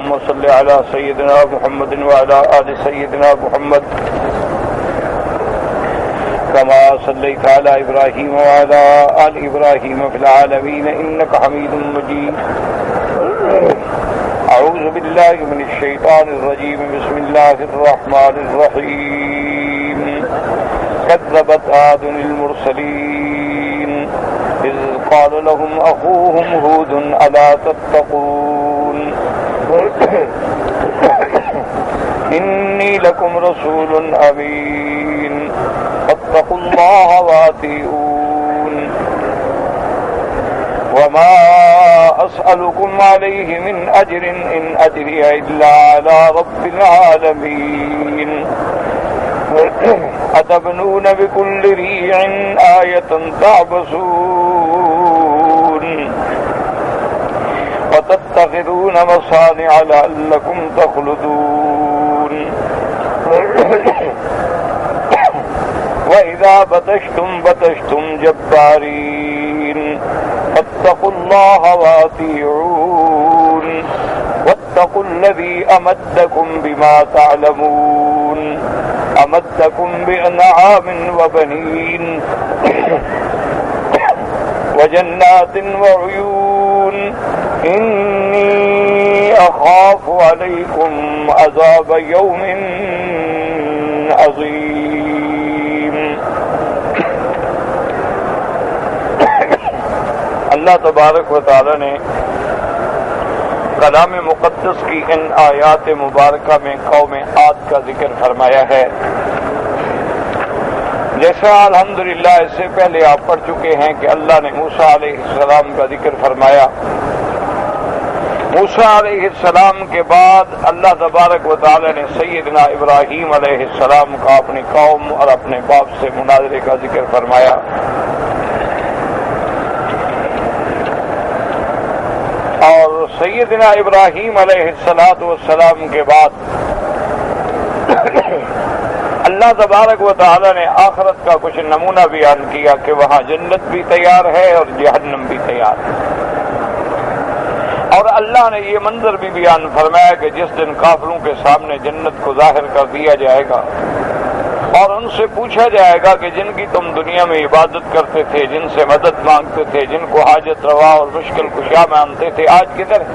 اللهم صل على سيدنا محمد وعلى آل سيدنا محمد كما صليت على إبراهيم وعلى آل إبراهيم في العالمين إنك حميد مجيد. أعوذ بالله من الشيطان الرجيم. بسم الله الرحمن الرحيم. كذبت عاد المرسلين إذ قال لهم أخوهم هود ألا تتقون إني لكم رسول أمين فاتقوا الله وأطيعون وما أسألكم عليه من أجر إن أجري إلا على رب العالمين أتبنون بكل ريع آية تعبثون وتتخذون مصانع لعلكم تخلدون وإذا بطشتم جبارين فاتقوا الله وأطيعون واتقوا الذي أمدكم بما تعلمون أمدكم بأنعام وبنين وجنات وعيون إني أخاف عليكم عذاب يوم عظيم. اللہ تبارک و تعالی نے کلام مقدس کی ان آیات مبارکہ میں قوم عاد کا ذکر فرمایا ہے. جیسا الحمدللہ اس سے پہلے آپ پڑھ چکے ہیں کہ اللہ نے موسیٰ علیہ السلام کا ذکر فرمایا. موسیٰ علیہ السلام کے بعد اللہ تبارک و تعالی نے سیدنا ابراہیم علیہ السلام کا اپنی قوم اور اپنے باپ سے مناظرے کا ذکر فرمایا. اور سیدنا ابراہیم علیہ السلام کے بعد اللہ تبارک و تعالی نے آخرت کا کچھ نمونہ بیان کیا کہ وہاں جنت بھی تیار ہے اور جہنم بھی تیار ہے. اور اللہ نے یہ منظر بھی بیان فرمایا کہ جس دن کافروں کے سامنے جنت کو ظاہر کر دیا جائے گا اور ان سے پوچھا جائے گا کہ جن کی تم دنیا میں عبادت کرتے تھے، جن سے مدد مانگتے تھے، جن کو حاجت روا اور مشکل کشا مانتے تھے، آج کدھر ہیں؟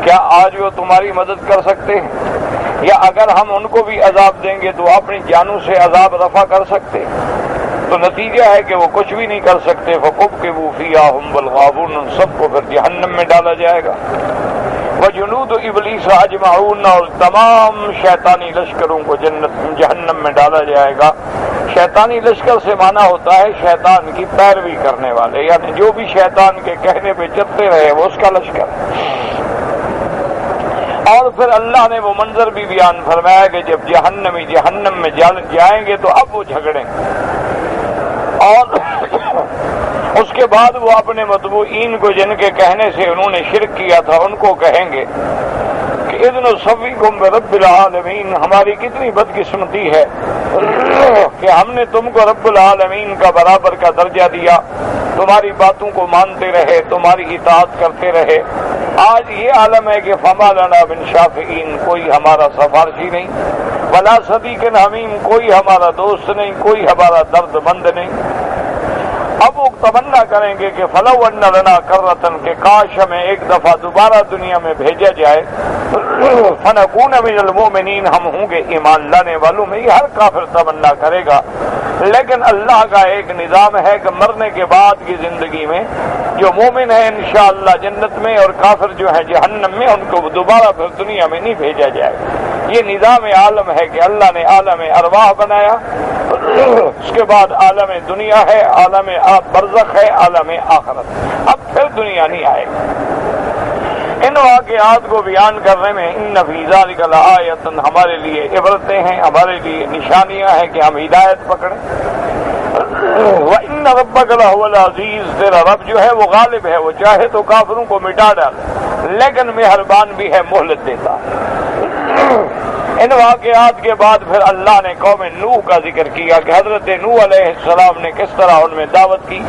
کیا آج وہ تمہاری مدد کر سکتے ہیں؟ یا اگر ہم ان کو بھی عذاب دیں گے تو اپنی جانوں سے عذاب رفع کر سکتے؟ تو نتیجہ ہے کہ وہ کچھ بھی نہیں کر سکتے. فَكُبْكِبُوا فِيهَا هُمْ وَالْغَاوُونَ، ان سب کو پھر جہنم میں ڈالا جائے گا. وَجُنُودُ إِبْلِيسَ أَجْمَعُونَ، اور تمام شیطانی لشکروں کو جہنم میں ڈالا جائے گا. شیطانی لشکر سے معنی ہوتا ہے شیطان کی پیروی کرنے والے، یعنی جو بھی شیطان کے کہنے پہ چلتے رہے وہ اس کا لشکر. اور پھر اللہ نے وہ منظر بھی بیان فرمایا کہ جب جہنمی جہنم میں جائیں گے تو اب وہ جھگڑیں گے اور اس کے بعد وہ اپنے متبوعین کو جن کے کہنے سے انہوں نے شرک کیا تھا ان کو کہیں گے کہ اذن صفیکم برب العالمین، ہماری کتنی بدقسمتی ہے کہ ہم نے تم کو رب العالمین کا برابر کا درجہ دیا، تمہاری باتوں کو مانتے رہے، تمہاری اطاعت کرتے رہے. آج یہ عالم ہے کہ فما لنا من شافعین، کوئی ہمارا سفارشی نہیں، ولا صدیق حمیم، کوئی ہمارا دوست نہیں، کوئی ہمارا درد مند نہیں. اب وہ تمنا کریں گے کہ فلو ان لنا کرتن، کہ کاش ہمیں ایک دفعہ دوبارہ دنیا میں بھیجا جائے، فنکون من المؤمنین، ہم ہوں گے ایمان لانے والوں میں. یہ ہر کافر تمنا کرے گا. لیکن اللہ کا ایک نظام ہے کہ مرنے کے بعد کی زندگی میں جو مومن ہے انشاءاللہ جنت میں اور کافر جو ہے جہنم میں، ان کو دوبارہ پھر دنیا میں نہیں بھیجا جائے. یہ نظام عالم ہے کہ اللہ نے عالم ارواح بنایا، اس کے بعد عالم دنیا ہے، عالم برزخ ہے، عالم آخرت. اب پھر دنیا نہیں آئے گی. ان واقعات کو بیان کرنے میں ان فی ذلک لآیۃ، ہمارے لیے عبرتیں ہیں، ہمارے لیے نشانیاں ہیں کہ ہم ہدایت پکڑیں. وَإِنَّ رَبَّكَ لَهُوَ الْعَزِيزُ، تیرا رب جو ہے وہ غالب ہے، وہ چاہے تو کافروں کو مٹا ڈالے لیکن مہربان بھی ہے، مہلت دیتا ہے. ان واقعات کے بعد پھر اللہ نے قوم نوح کا ذکر کیا کہ حضرت نوح علیہ السلام نے کس طرح ان میں دعوت کی.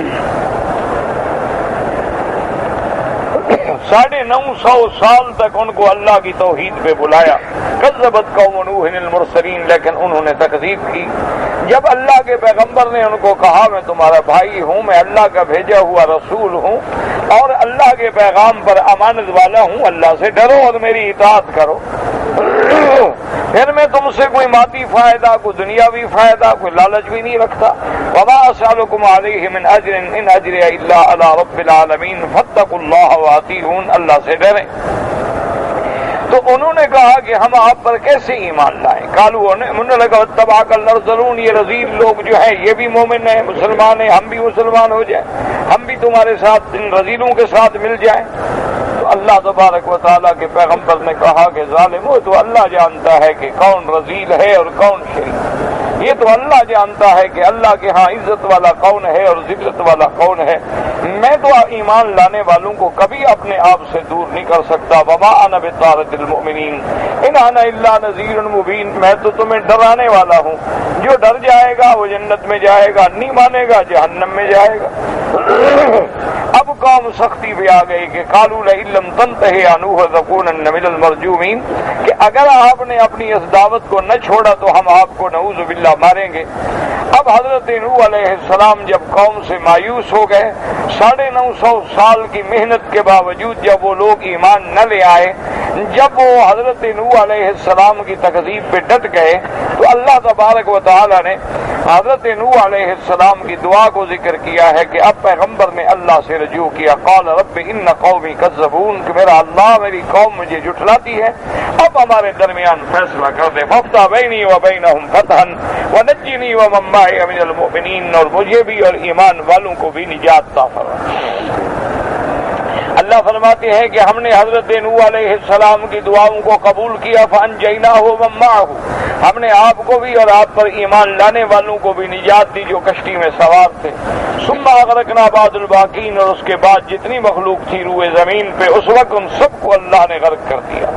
950 سال تک ان کو اللہ کی توحید پہ بلایا. کذبت قوم نوح المرسلین، لیکن انہوں نے تکذیب کی. جب اللہ کے پیغمبر نے ان کو کہا میں تمہارا بھائی ہوں، میں اللہ کا بھیجا ہوا رسول ہوں اور اللہ کے پیغام پر امانت والا ہوں، اللہ سے ڈرو اور میری اطاعت کرو، پھر میں تم سے کوئی مادی فائدہ، کوئی دنیاوی فائدہ، کوئی لالچ بھی نہیں رکھتا. وما اسألکم علیہ من اجر ان اجری الا علی رب العالمین فاتقوا اللہ واطیعون، اللہ سے ڈریں. تو انہوں نے کہا کہ ہم آپ پر کیسے ایمان لائیں؟ قالوا، انہوں نے کہا اتبعک الارذلون، یہ رذیل لوگ جو ہیں یہ بھی مومن ہیں، مسلمان ہیں، ہم بھی مسلمان ہو جائیں، ہم بھی تمہارے ساتھ ان رذیلوں کے ساتھ مل جائیں. تو اللہ تبارک و تعالیٰ کے پیغمبر نے کہا کہ ظالمو، تو اللہ جانتا ہے کہ کون رذیل ہے اور کون شریف، یہ تو اللہ جانتا ہے کہ اللہ کے ہاں عزت والا کون ہے اور ذلت والا کون ہے. میں تو ایمان لانے والوں کو کبھی اپنے آپ سے دور نہیں کر سکتا. وما انا بطارد المؤمنین ان انا الا نذیر مبین، میں تو تمہیں ڈرانے والا ہوں، جو ڈر جائے گا وہ جنت میں جائے گا، نہیں مانے گا جہنم میں جائے گا. اب قوم سختی بھی آ گئی کہ قالوا لئن لم تنتهِ يا نوح لتكونن من المرجومین، کہ اگر آپ نے اپنی اس دعوت کو نہ چھوڑا تو ہم آپ کو نعوذ باللہ ماریں گے. اب حضرت نوح علیہ السلام جب قوم سے مایوس ہو گئے، 950 سال کی محنت کے باوجود جب وہ لوگ ایمان نہ لے آئے، جب وہ حضرت نوح علیہ السلام کی تکذیب پہ ڈٹ گئے، تو اللہ تبارک و تعالی نے حضرت نوح علیہ السلام کی دعا کو ذکر کیا ہے کہ اب پیغمبر نے اللہ سے رجوع کیا. قال رب ان قومی کذبون، کہ میرا اللہ میری قوم مجھے جھٹلاتی ہے، اب ہمارے درمیان فیصلہ کر دے. فافتح بینی و بینہم فتحا ونجنی ومن معی من المؤمنین، اور مجھے بھی اور ایمان والوں کو بھی نجات عطا فرما. اللہ فرماتے ہیں کہ ہم نے حضرت نوح علیہ السلام کی دعاؤں کو قبول کیا. فانجیناہ ومن معہ، ہم نے آپ کو بھی اور آپ پر ایمان لانے والوں کو بھی نجات دی جو کشتی میں سوار تھے. ثم اغرقنا بعد الباقین، اور اس کے بعد جتنی مخلوق تھی روئے زمین پہ اس وقت ان سب کو اللہ نے غرق کر دیا.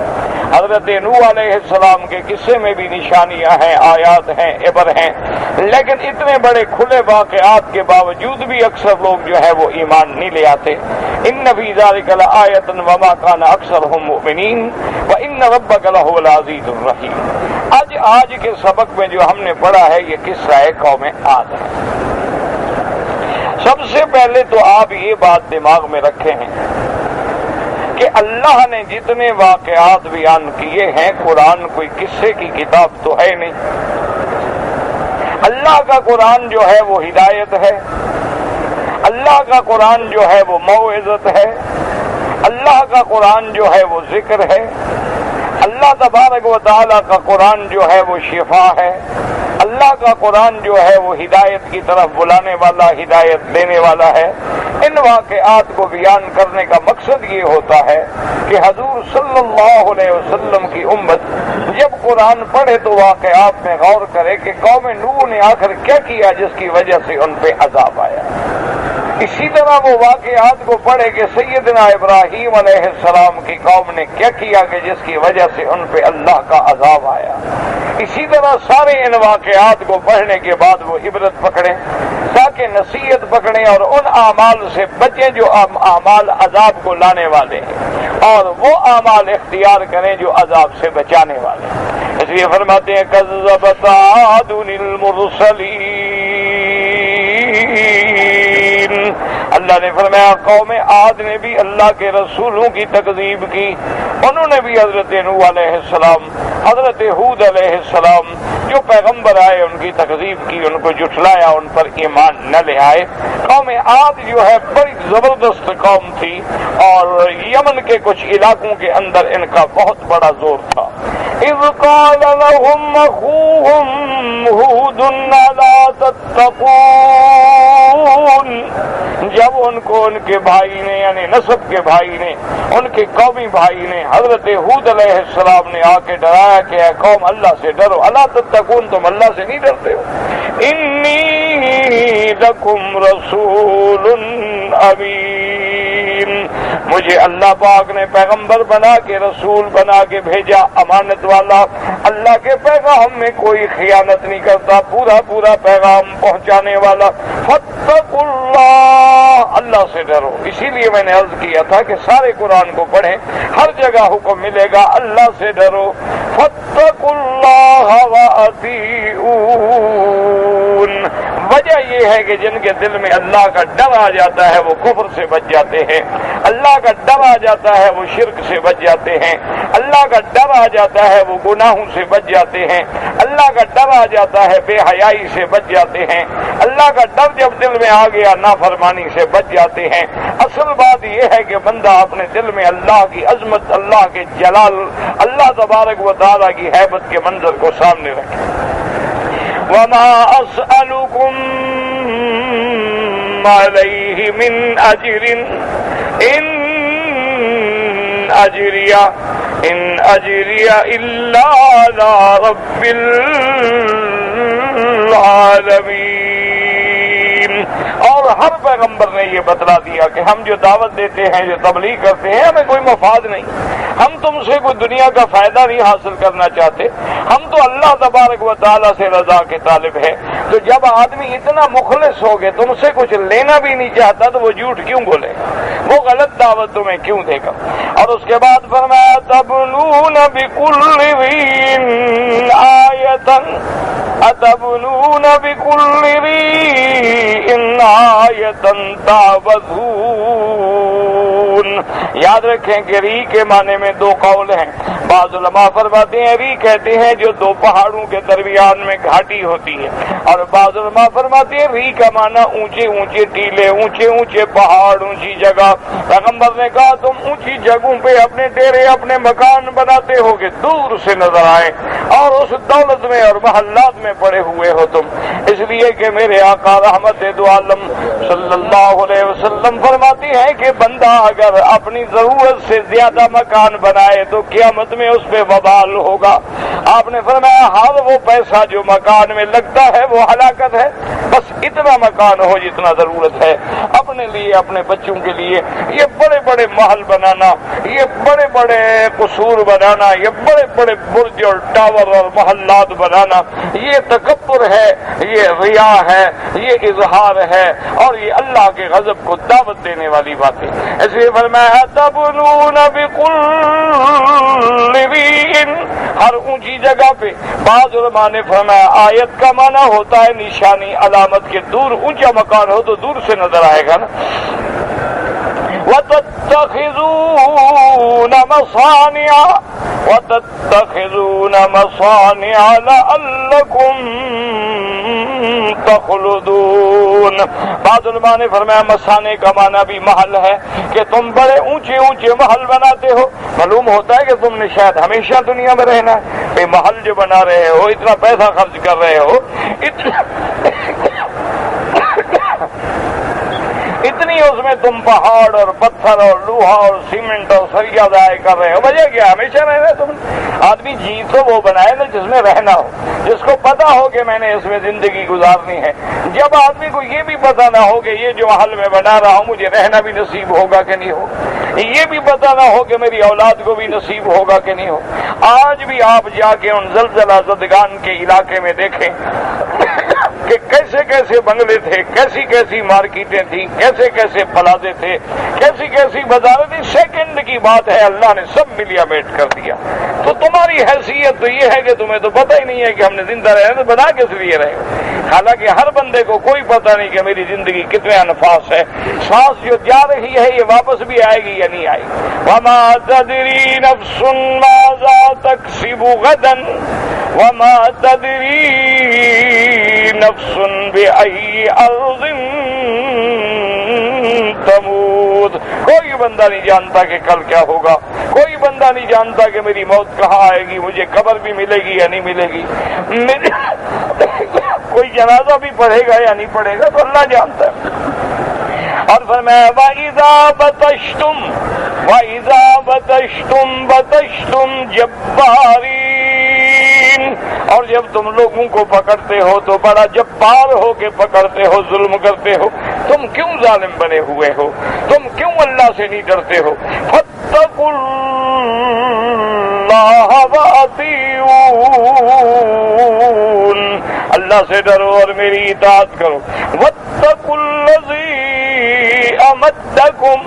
حضرت نوح علیہ السلام کے قصے میں بھی نشانیاں ہیں، آیات ہیں، عبر ہیں، لیکن اتنے بڑے کھلے واقعات کے باوجود بھی اکثر لوگ جو ہے وہ ایمان نہیں لے آتے. ان فی ذلک لآیۃ وما کان اکثرهم مؤمنین وان ربک لہو العزیز الرحیم. آج کے سبق میں جو ہم نے پڑھا ہے یہ قصہ ہے قوم عاد ہے. سب سے پہلے تو آپ یہ بات دماغ میں رکھے ہیں کہ اللہ نے جتنے واقعات بیان کیے ہیں، قرآن کوئی قصے کی کتاب تو ہے نہیں. اللہ کا قرآن جو ہے وہ ہدایت ہے، اللہ کا قرآن جو ہے وہ موعظت ہے، اللہ کا قرآن جو ہے وہ ذکر ہے، اللہ تبارک و تعالیٰ کا قرآن جو ہے وہ شفا ہے، اللہ کا قرآن جو ہے وہ ہدایت کی طرف بلانے والا، ہدایت دینے والا ہے. ان واقعات کو بیان کرنے کا مقصد یہ ہوتا ہے کہ حضور صلی اللہ علیہ وسلم کی امت جب قرآن پڑھے تو واقعات میں غور کرے کہ قوم نوح نے آخر کیا کیا جس کی وجہ سے ان پہ عذاب آیا. اسی طرح وہ واقعات کو پڑھے کہ سیدنا ابراہیم علیہ السلام کی قوم نے کیا کیا کہ جس کی وجہ سے ان پہ اللہ کا عذاب آیا. اسی طرح سارے ان واقعات کو پڑھنے کے بعد وہ عبرت پکڑیں تاکہ نصیحت پکڑیں اور ان اعمال سے بچیں جو اعمال عذاب کو لانے والے ہیں، اور وہ اعمال اختیار کریں جو عذاب سے بچانے والے ہیں. اس لیے فرماتے ہیں کذبت عاد المرسلین، اللہ نے فرمایا قوم عاد نے بھی اللہ کے رسولوں کی تکذیب کی. انہوں نے بھی حضرت نوح علیہ السلام، حضرت ہود علیہ السلام جو پیغمبر آئے ان کی تکذیب کی، ان کو جھٹلایا، ان پر ایمان نہ لے آئے. قوم عاد جو ہے بڑی زبردست قوم تھی اور یمن کے کچھ علاقوں کے اندر ان کا بہت بڑا زور تھا. اذ قال لهم اخوهم ہود الا تتقون، جب ان کو ان کے بھائی نے یعنی نسب کے بھائی نے، ان کے قومی بھائی نے حضرت ہود علیہ السلام نے آ کے ڈرایا کہ اے قوم اللہ سے ڈرو. الا تتقون، تم اللہ سے نہیں ڈرتے ہو. انی لکم رسول امین، مجھے اللہ پاک نے پیغمبر بنا کے، رسول بنا کے بھیجا، امانت والا. اللہ کے پیغام میں کوئی خیانت نہیں کرتا، پورا پیغام پہنچانے والا. فاتقوا اللہ اللہ سے ڈرو. اسی لیے میں نے عرض کیا تھا کہ سارے قرآن کو پڑھیں, ہر جگہ حکم ملے گا اللہ سے ڈرو. فاتقوا اللہ واطیعون. وجہ یہ ہے کہ جن کے دل میں اللہ کا ڈر آ جاتا ہے وہ کفر سے بچ جاتے ہیں, اللہ کا ڈر آ جاتا ہے وہ شرک سے بچ جاتے ہیں, اللہ کا ڈر آ جاتا ہے وہ گناہوں سے بچ جاتے ہیں, اللہ کا ڈر آ جاتا ہے بے حیائی سے بچ جاتے ہیں, اللہ کا ڈر جب دل میں آ گیا نافرمانی سے بچ جاتے ہیں. اصل بات یہ ہے کہ بندہ اپنے دل میں اللہ کی عظمت, اللہ کے جلال, اللہ تبارک و تعالیٰ کی ہیبت کے منظر کو سامنے رکھے. وما اسألكم علیہ من اجر ان اجری الا علی رب العالمین. اور ہر پیغمبر نے یہ بتلا دیا کہ ہم جو دعوت دیتے ہیں, جو تبلیغ کرتے ہیں, ہمیں کوئی مفاد نہیں. ہم تم سے کوئی دنیا کا فائدہ نہیں حاصل کرنا چاہتے, ہم تو اللہ تبارک و تعالیٰ سے رضا کے طالب ہے. تو جب آدمی اتنا مخلص ہو گئے, تم سے کچھ لینا بھی نہیں چاہتا, تو وہ جھوٹ کیوں بولے گا, وہ غلط دعوت تمہیں کیوں دے گا. اور اس کے بعد فرمایا تبنون بکل ریء آیۃ اتبنون بکل ریء آیۃ تعبثون. یاد رکھیں کہ ری کے معنی میں دو قول ہیں. بعض علماء فرماتے ہیں ری کہتے ہیں جو دو پہاڑوں کے درمیان میں گھاٹی ہوتی ہے, اور بعض علماء فرماتے ہیں ری کا معنی اونچے اونچے ٹیلے, اونچے اونچے پہاڑ, اونچی جگہ. پیغمبر نے کہا تم اونچی جگہوں پہ اپنے ڈیرے, اپنے مکان بناتے ہو کہ دور سے نظر آئے, اور اس دولت میں اور محلات میں پڑے ہوئے ہو تم. اس لیے کہ میرے آقا رحمت دو عالم صلی اللہ علیہ وسلم فرماتی ہیں کہ بندہ اگر اپنی ضرورت سے زیادہ مکان بنائے تو قیامت میں اس پہ وبال ہوگا. آپ نے فرمایا ہر وہ پیسہ جو مکان میں لگتا ہے وہ ہلاکت ہے. بس اتنا مکان ہو جتنا ضرورت ہے اپنے لیے, اپنے بچوں کے لیے. یہ بڑے بڑے محل بنانا, یہ بڑے بڑے قصور بنانا, یہ بڑے بڑے برج اور ٹاور اور محلات بنانا, یہ تکبر ہے, یہ ریا ہے, یہ اظہار ہے, اور یہ اللہ کے غضب کو دعوت دینے والی باتیں. اس لیے فرمایا تبنون بکل ریء, ہر اونچی جگہ پہ. بعض علماء نے فرمایا آیت کا معنی ہوتا ہے نشانی, علامت کے. دور اونچا مکان ہو تو دور سے نظر آئے گا نا. وَتَتَّخِذُونَ مَصَانِعَ لَعَلَّكُمْ تَخْلُدُونَ. بعض علماء نے فرمایا مصانع کا معنی بھی محل ہے, کہ تم بڑے اونچے اونچے محل بناتے ہو. معلوم ہوتا ہے کہ تم نے شاید ہمیشہ دنیا میں رہنا ہے. یہ محل جو بنا رہے ہو, اتنا پیسہ خرچ کر رہے ہو, اتنی اس میں تم پہاڑ اور پتھر اور لوہا اور سیمنٹ اور سریا ضائع کر رہے ہو. وجہ کیا, ہمیشہ رہنا ہے تم. آدمی جی تو وہ بنائے نا جس میں رہنا ہو, جس کو پتا ہو کہ میں نے اس میں زندگی گزارنی ہے. جب آدمی کو یہ بھی پتا نہ ہو کہ یہ جو محل میں بنا رہا ہوں مجھے رہنا بھی نصیب ہوگا کہ نہیں ہوگا, یہ بھی پتا نہ ہو کہ میری اولاد کو بھی نصیب ہوگا کہ نہیں ہوگا. آج بھی آپ جا کے ان زلزلہ زدگان کے علاقے میں دیکھیں کہ کیسے کیسے بنگلے تھے, کیسی کیسی مارکیٹیں تھیں, کیسے کیسے پلازے تھے, کیسی کیسی بازاریں تھی. سیکنڈ کی بات ہے, اللہ نے سب ملیا بیٹھ کر دیا. تو تمہاری حیثیت تو یہ ہے کہ تمہیں تو پتہ ہی نہیں ہے کہ ہم نے زندہ رہنا, تو بنا کس لیے رہے. حالانکہ ہر بندے کو کوئی پتہ نہیں کہ میری زندگی کتنے انفاس ہے. سانس جو جا رہی ہے یہ واپس بھی آئے گی یا نہیں آئے گی. وما تدری نفس ماذا تکسب غدا وما تدری نفس بأي ارض تموت. کوئی بندہ نہیں جانتا کہ کل کیا ہوگا, کوئی بندہ نہیں جانتا کہ میری موت کہاں آئے گی, مجھے قبر بھی ملے گی یا نہیں ملے گی, کوئی جنازہ بھی پڑھے گا یا نہیں پڑھے گا, تو اللہ جانتا ہے. اور فرمایا وَإِذَا بَطَشْتُمْ بَطَشْتُمْ جَبَّارِينَ. اور جب تم لوگوں کو پکڑتے ہو تو بڑا جبار ہو کے پکڑتے ہو, ظلم کرتے ہو. تم کیوں ظالم بنے ہوئے ہو, تم کیوں اللہ سے نہیں ڈرتے ہو. فَاتَّقُوا اللَّهَ وَأَطِيعُونِ, اللہ سے ڈرو اور میری اطاعت کرو. وَاتَّقُوا الَّذِي امدکم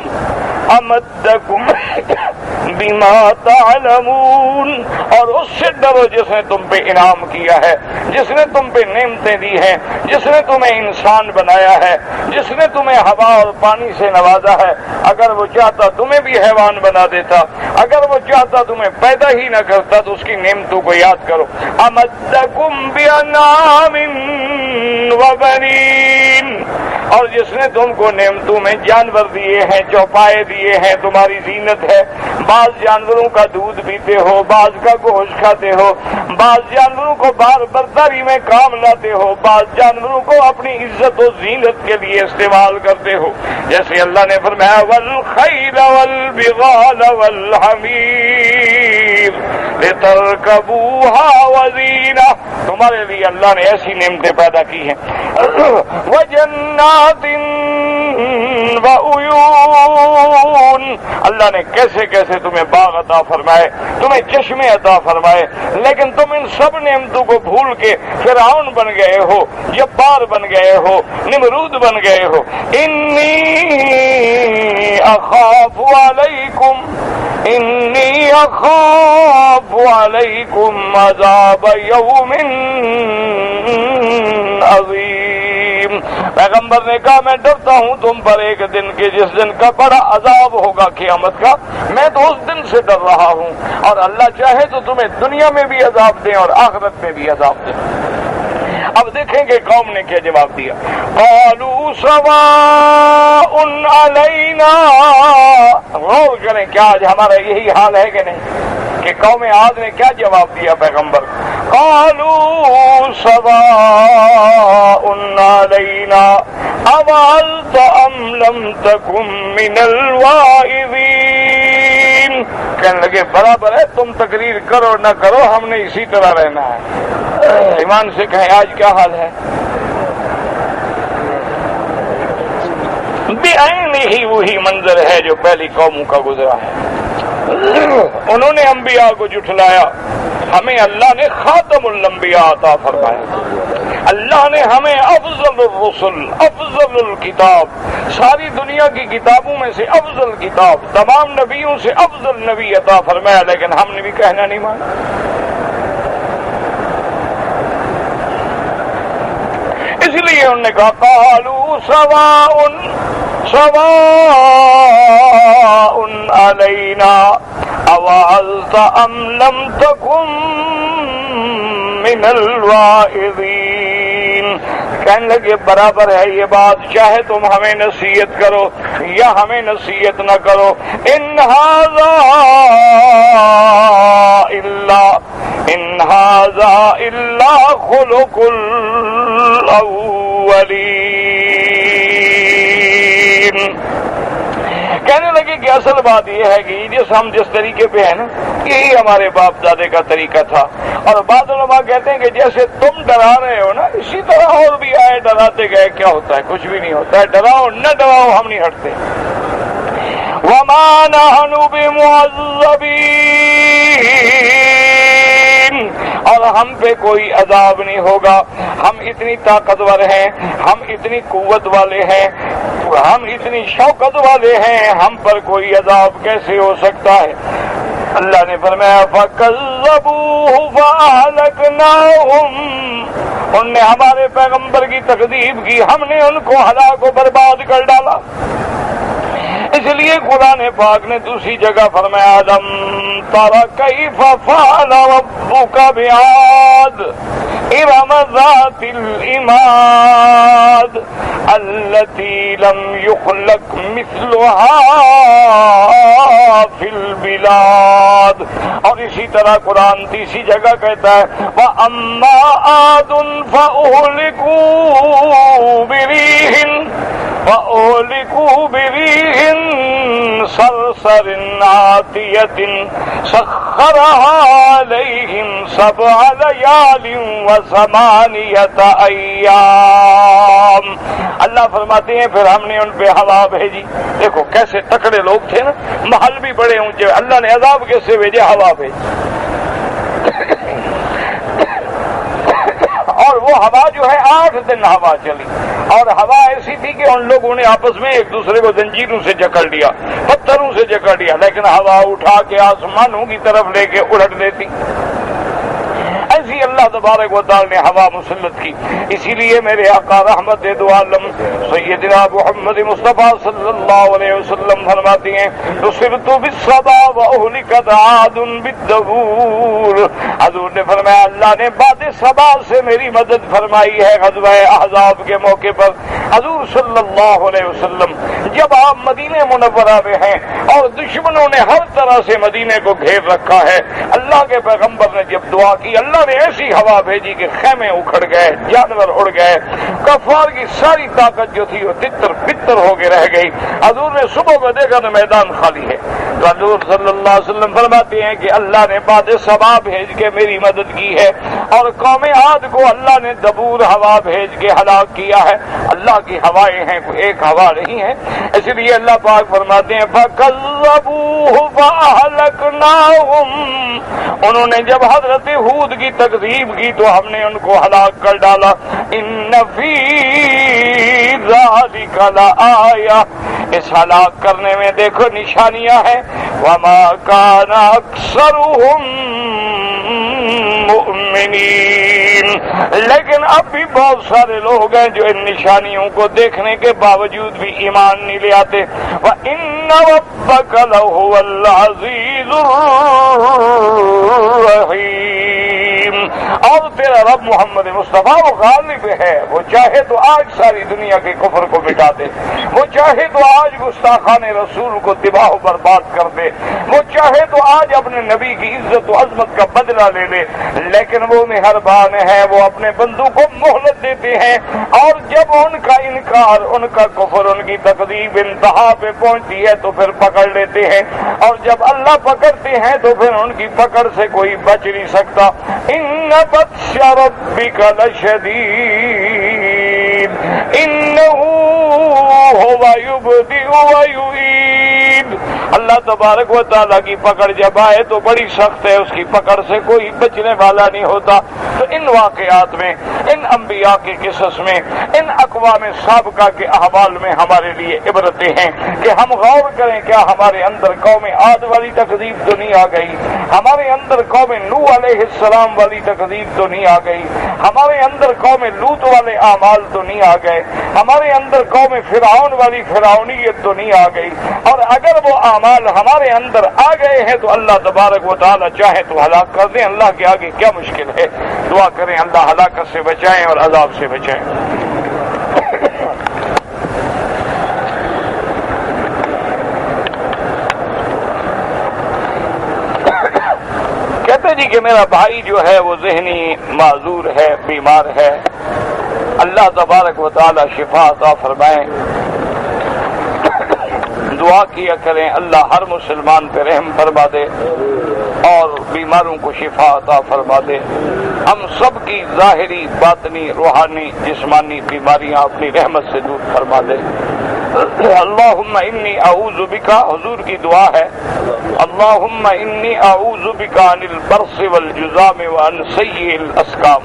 بما تعلمون، اور اس سے ڈرو جس نے تم پہ انعام کیا ہے، جس نے تم پہ نعمتیں دی ہیں، جس نے تمہیں انسان بنایا ہے، جس نے تمہیں ہوا اور پانی سے نوازا ہے۔ اگر وہ چاہتا تمہیں بھی حیوان بنا دیتا، اگر وہ چاہتا تمہیں پیدا ہی نہ کرتا، تو اس کی نعمتوں کو یاد کرو۔ امدکم بانعام وبنین، اور جس نے تم کو نعمتوں میں جانور دیے ہیں، چوپائے دیے ہیں، تمہاری زینت ہے۔ بعض جانوروں کا دودھ پیتے ہو، بعض کا گوشت کھاتے ہو، بعض جانوروں کو بار برداری میں کام لاتے ہو، بعض جانوروں کو اپنی عزت و زینت کے لیے استعمال کرتے ہو، جیسے اللہ نے فرمایا والخیل والبغال والحمیر لترکبوها وزینہ، تمہارے لیے اللہ نے ایسی نعمتیں پیدا کی ہیں۔ وجنات وعیون، اللہ نے کیسے کیسے تمہیں باغ عطا فرمائے، تمہیں چشمے عطا فرمائے، لیکن تم ان سب نعمتوں کو بھول کے فرعون بن گئے ہو، جبار بن گئے ہو، نمرود بن گئے ہو۔ انی اخاف علیکم عذاب یوم عظیم، پیغمبر نے کہا میں ڈرتا ہوں تم پر ایک دن کے، جس دن کا بڑا عذاب ہوگا قیامت کا، میں تو اس دن سے ڈر رہا ہوں، اور اللہ چاہے تو تمہیں دنیا میں بھی عذاب دیں اور آخرت میں بھی عذاب دیں۔ اب دیکھیں کہ قوم نے کیا جواب دیا۔ قالوا سواء علینا، غور کریں کیا آج ہمارا یہی حال ہے کہ نہیں، کہ قوم عاد نے کیا جواب دیا پیغمبر؟ قالوا سواء علینا اوعظت ام لم تکن من الواعظین، کہنے لگے برابر ہے، تم تقریر کرو نہ کرو، ہم نے اسی طرح رہنا ہے۔ ایمان سے کہیں آج کیا حال ہے؟ بعین ہی وہی منظر ہے جو پہلی قوموں کا گزرا ہے۔ انہوں نے انبیاء کو جھٹلایا، ہمیں اللہ نے خاتم الانبیاء عطا فرمایا، اللہ نے ہمیں افضل الرسل، افضل الکتاب، ساری دنیا کی کتابوں میں سے افضل کتاب، تمام نبیوں سے افضل نبی عطا فرمایا، لیکن ہم نے بھی کہنا نہیں مانا۔ اس لیے انہوں نے کہا قالوا سواء علینا اوعظت ام لم تکن من الواعظین، کہنے لگے برابر ہے یہ بات، چاہے تم ہمیں نصیحت کرو یا ہمیں نصیحت نہ کرو۔ ان ھذا الا خلق الاولین، کہنے لگے کہ اصل بات یہ ہے کہ جس طریقے پہ ہے نا، یہی ہمارے باپ دادے کا طریقہ تھا، اور بعض علماء کہتے ہیں کہ جیسے تم ڈرا رہے ہو نا، اسی طرح اور بھی آئے ڈراتے گئے، کیا ہوتا ہے؟ کچھ بھی نہیں ہوتا ہے، ڈراؤ نہ ڈراؤ ہم نہیں ہٹتے۔ وما نحن بمعذبین، اور ہم پہ کوئی عذاب نہیں ہوگا، ہم اتنی طاقتور ہیں، ہم اتنی قوت والے ہیں، ہم اتنی شوکت والے ہیں، ہم پر کوئی عذاب کیسے ہو سکتا ہے؟ اللہ نے فرمایا فَكَذَّبُوهُ فَأَهْلَكْنَاهُمْ، ان نے ہمارے پیغمبر کی تکذیب کی، ہم نے ان کو ہلاک و برباد کر ڈالا۔ اس لیے قرآن پاک نے دوسری جگہ فرمایا لم تر کیف فعل ربک بعاد ارم ذات العماد التي لم يخلق مثلها في البلاد، اور اسی طرح قرآن تیسری جگہ کہتا ہے وَأَمَّا عَادٌ فَأُهْلِكُوا بِرِيحٍ صَرْصَرٍ عَاتِيَةٍ سَخَّرَهَا عَلَيْهِمْ 7 لَيَالٍ و8 أَيَّامٍ، اللہ فرماتے ہیں پھر ہم نے ان پہ ہوا بھیجی۔ دیکھو کیسے تکڑے لوگ تھے نا، محل بھی بڑے اونچے، اللہ نے عذاب کیسے بھیجے؟ ہوا بھیجی، اور وہ ہوا جو ہے 8 دن ہوا چلی، اور ہوا ایسی تھی کہ ان لوگوں نے آپس میں ایک دوسرے کو زنجیروں سے جکڑ لیا، پتھروں سے جکڑ لیا، لیکن ہوا اٹھا کے آسمانوں کی طرف لے کے الٹ دیتی۔ ایسی اللہ تبارک و تعالی نے ہوا مسلط کی۔ اسی لیے میرے آقا رحمت دو عالم سیدنا محمد مصطفیٰ صلی اللہ علیہ وسلم فرماتے ہیں نصرت بالصبا واہلکت عاد بالدبور۔ حضور نے فرمایا اللہ نے باد صبا سے میری مدد فرمائی ہے غزوہ احزاب کے موقع پر۔ حضور صلی اللہ علیہ وسلم جب آپ مدینہ منورہ میں ہیں اور دشمنوں نے ہر طرح سے مدینے کو گھیر رکھا ہے، اللہ کے پیغمبر نے جب دعا کی اللہ نے ایسی ہوا بھیجی کہ خیمے اکھڑ گئے، جانور اڑ گئے، کفار کی ساری طاقت جو تھی وہ تتر بتر ہو کے رہ گئی۔ حضور نے صبح کو دیکھا تو میدان خالی ہے، تو حضور صلی اللہ علیہ وسلم فرماتے ہیں کہ اللہ نے باد صبا بھیج کے میری مدد کی ہے، اور قوم عاد کو اللہ نے دبور ہوا بھیج کے ہلاک کیا ہے۔ اللہ کی ہوائیں ہیں، کوئی ایک ہوا نہیں ہے۔ اس لیے اللہ پاک فرماتے ہیں فَكَذَّبُوهُ فَأَهْلَكْنَاهُمْ، انہوں نے جب حضرت ہود کی تکذیب کی تو ہم نے ان کو ہلاک کر ڈالا۔ ان فی ذالک لآیہ، اس ہلاک کرنے میں دیکھو نشانیاں ہیں۔ وما کان اکثرهم مؤمنین، لیکن اب بھی بہت سارے لوگ ہیں جو ان نشانیوں کو دیکھنے کے باوجود بھی ایمان نہیں لے آتے۔ وَإِنَّ رَبَّكَ لَهُوَ الْعَزِيزُ الرَّحِيمُ، اور تیرا رب محمد مصطفیٰ وہ غالب ہے، وہ چاہے تو آج ساری دنیا کے کفر کو مٹا دے، وہ چاہے تو آج گستاخان رسول کو تباہ و برباد کر دے، وہ چاہے تو آج اپنے نبی کی عزت و عظمت کا بدلہ لے لے، لیکن وہ مہربان ہے، وہ اپنے بندوں کو مہلت دیتے ہیں، اور جب ان کا انکار، ان کا کفر، ان کی تکذیب انتہا پہ پہنچتی ہے تو پھر پکڑ لیتے ہیں، اور جب اللہ پکڑتے ہیں تو پھر ان کی پکڑ سے کوئی بچ نہیں سکتا۔ ان بطش ربک لشدید انہ هو یبدئ ویعید، اللہ تبارک و تعالیٰ کی پکڑ جب آئے تو بڑی سخت ہے، اس کی پکڑ سے کوئی بچنے والا نہیں ہوتا۔ تو ان واقعات میں، ان انبیاء کے قصص میں، ان اقوام سابقہ کے احوال میں ہمارے لیے عبرتیں ہیں کہ ہم غور کریں کیا ہمارے اندر قوم عاد والی تکذیب تو نہیں آ گئی، ہمارے اندر قوم نوح علیہ السلام والی تکذیب تو نہیں آ گئی، ہمارے اندر قوم لوط والے اعمال تو نہیں آ گئے، ہمارے اندر قوم فرعون والی فرعونیت تو نہیں آ گئی، اور اگر وہ اعمال ہمارے اندر آ گئے ہیں تو اللہ تبارک و تعالی چاہے تو ہلاک کر دیں، اللہ کے آگے کیا مشکل ہے۔ دعا کریں اللہ ہلاکت سے بچائیں اور عذاب سے بچائیں۔ کہتے جی کہ میرا بھائی جو ہے وہ ذہنی معذور ہے، بیمار ہے، اللہ تبارک و تعالی شفا عطا فرمائیں۔ دعا کیا کریں اللہ ہر مسلمان پہ رحم فرما دے اور بیماروں کو شفا عطا فرما دے، ہم سب کی ظاہری، باطنی، روحانی، جسمانی بیماریاں اپنی رحمت سے دور فرما دے۔ اللہم انی اعوذ بکا، حضور کی دعا ہے، اللہم انی اعوذ بکا عن البرص والجذام وعن سیء الاسقام،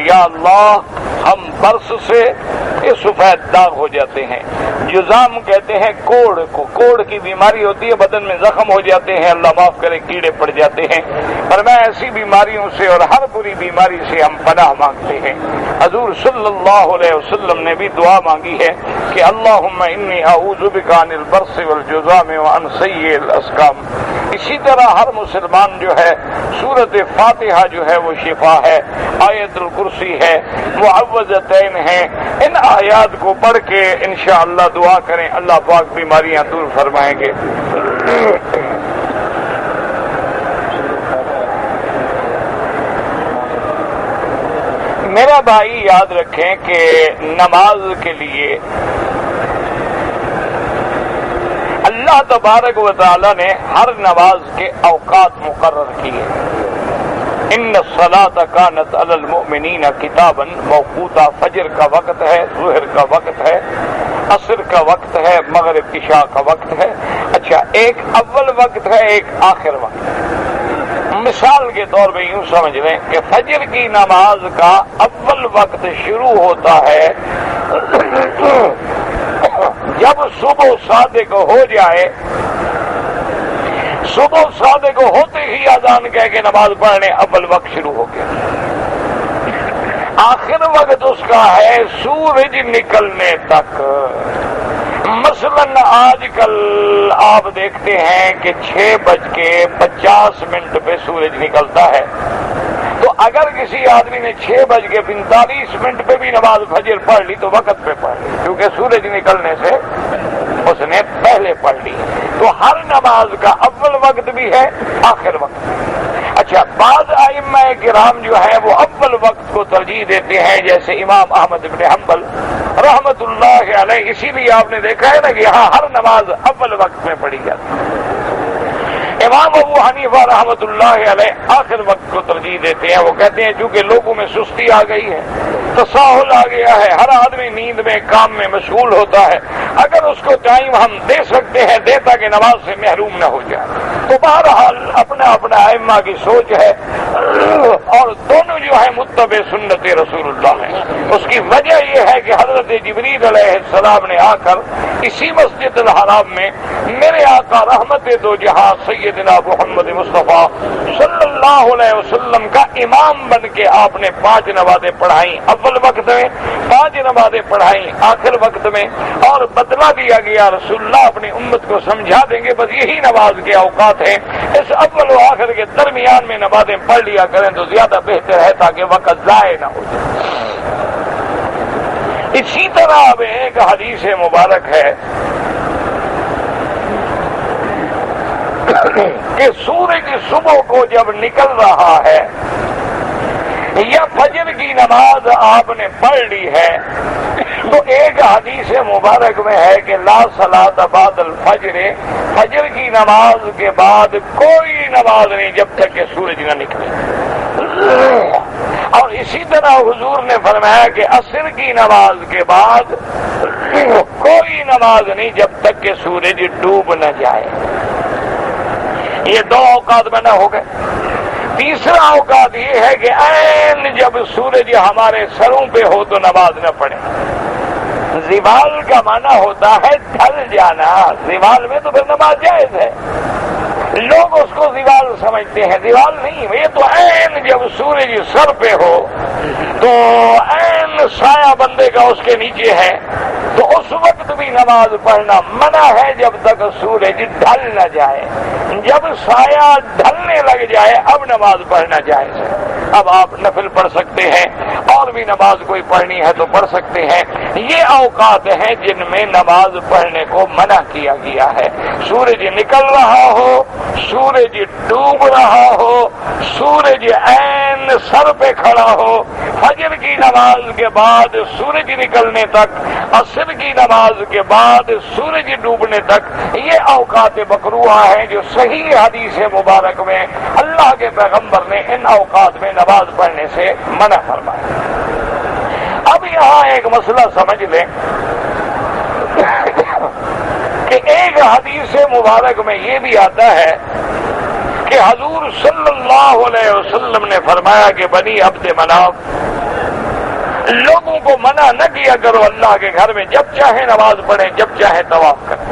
یا اللہ ہم برص سے یہ سفید داغ ہو جاتے ہیں، جذام کہتے ہیں کوڑ کو، کوڑ کی بیماری ہوتی ہے، بدن میں زخم ہو جاتے ہیں، اللہ معاف کرے کیڑے پڑ جاتے ہیں، پر میں ایسی بیماریوں سے اور ہر بری بیماری سے ہم پناہ مانگتے ہیں۔ حضور صلی اللہ علیہ وسلم نے بھی دعا مانگی ہے کہ اللہم انی اعوذ بک عن البرص والجذام وعن سیء الاسقام۔ اسی طرح ہر مسلمان جو ہے سورۃ فاتحہ جو ہے وہ شفا ہے، آیت الکرسی ہے، معوذتین ہیں، ان آیات کو پڑھ کے انشاءاللہ دعا کریں، اللہ پاک بیماریاں دور فرمائیں گے۔ میرا بھائی یاد رکھیں کہ نماز کے لیے اللہ تبارک و تعالی نے ہر نماز کے اوقات مقرر کیے۔ ان الصلاۃ کانت علی المؤمنین کتابا موقوتا، فجر کا وقت ہے، ظہر کا وقت ہے، عصر کا وقت ہے، مغرب عشاء کا وقت ہے۔ اچھا، ایک اول وقت ہے، ایک آخر وقت ہے۔ مثال کے طور پہ یوں سمجھ لیں کہ فجر کی نماز کا اول وقت شروع ہوتا ہے جب صبح صادق ہو جائے، صبح صادق ہوتے ہی اذان کہہ کے نماز پڑھنے، اول وقت شروع ہو گیا۔ آخر وقت اس کا ہے سورج نکلنے تک۔ مثلا آج کل آپ دیکھتے ہیں کہ 6:50 پہ سورج نکلتا ہے، تو اگر کسی آدمی نے 6:45 پہ بھی نماز فجر پڑھ لی تو وقت پہ پڑھ لی، کیونکہ سورج نکلنے سے اس نے پہلے پڑھ لی۔ تو ہر نماز کا اول وقت بھی ہے، آخر وقت بھی۔ اچھا، بعض ائمہ کرام جو ہیں وہ اول وقت کو ترجیح دیتے ہیں، جیسے امام احمد بن حنبل رحمت اللہ علیہ، اسی لیے آپ نے دیکھا ہے نا کہ یہاں ہر نماز اول وقت میں پڑھی جاتی ہے۔ امام ابو حنیفہ رحمت اللہ علیہ آخر وقت کو ترجیح دیتے ہیں، وہ کہتے ہیں چونکہ لوگوں میں سستی آ گئی ہے، تساہل آ گیا ہے، ہر آدمی نیند میں کام میں مشغول ہوتا ہے، اگر اس کو ٹائم ہم دے سکتے ہیں دے تاکہ نماز سے محروم نہ ہو جائے۔ تو بہرحال اپنا اپنا ائمہ کی سوچ ہے، اور دونوں جو ہے متبع سنت رسول اللہ ہے۔ اس کی وجہ یہ ہے کہ حضرت جبریل علیہ السلام نے آ کر اسی مسجد الحرام میں میرے آقا رحمت دو جہاں سیدنا محمد مصطفیٰ صلی اللہ علیہ وسلم کا امام بن کے آپ نے 5 نمازیں پڑھائیں اول وقت میں، 5 نمازیں پڑھائیں آخر وقت میں، اور بدلہ دیا گیا رسول اللہ اپنی امت کو سمجھا دیں گے بس یہی نماز کے اوقات ہیں، اس اول و آخر کے درمیان میں نمازیں پڑھ لیا کریں تو زیادہ بہتر ہے تاکہ وقت ضائع نہ ہو جائے۔ اسی طرح اب ایک حدیث مبارک ہے کہ سورج صبح کو جب نکل رہا ہے یا فجر کی نماز آپ نے پڑھ لی ہے تو ایک حدیث مبارک میں ہے کہ لا صلاۃ بعد الفجر، فجر کی نماز کے بعد کوئی نماز نہیں جب تک کہ سورج نہ نکلے۔ اور اسی طرح حضور نے فرمایا کہ عصر کی نماز کے بعد کوئی نماز نہیں جب تک کہ سورج ڈوب نہ جائے۔ یہ 2 اوقات میں نہ ہو گئے۔ تیسرا اوقات یہ ہے کہ عین جب سورج ہمارے سروں پہ ہو تو نماز نہ پڑھے۔ زوال کا معنی ہوتا ہے ڈھل جانا، زوال میں تو پھر نماز جائز ہے، لوگ اس کو زوال سمجھتے ہیں، زوال نہیں، یہ تو عین جب سورج سر پہ ہو تو عین سایہ بندے کا اس کے نیچے ہے تو اس وقت بھی نماز پڑھنا منع ہے جب تک سورج ڈھل نہ جائے۔ جب سایہ ڈھلنے لگ جائے اب نماز پڑھنا جائز ہے۔ اب آپ نفل پڑھ سکتے ہیں، اور بھی نماز کوئی پڑھنی ہے تو پڑھ سکتے ہیں۔ یہ اوقات ہیں جن میں نماز پڑھنے کو منع کیا گیا ہے۔ سورج نکل رہا ہو، سورج ڈوب رہا ہو، سورج عین سر پہ کھڑا ہو، فجر کی نماز کے بعد سورج نکلنے تک، عصر کی نماز کے بعد سورج ڈوبنے تک، یہ اوقات مکروہ ہیں جو صحیح حدیث مبارک میں اللہ کے پیغمبر نے ان اوقات میں نماز پڑھنے سے منع فرمایا۔ اب یہاں ایک مسئلہ سمجھ لیں کہ ایک حدیث مبارک میں یہ بھی آتا ہے کہ حضور صلی اللہ علیہ وسلم نے فرمایا کہ بنی عبد مناف لوگوں کو منع نہ کیا کرو اللہ کے گھر میں جب چاہے نماز پڑھیں جب چاہے طواف کریں۔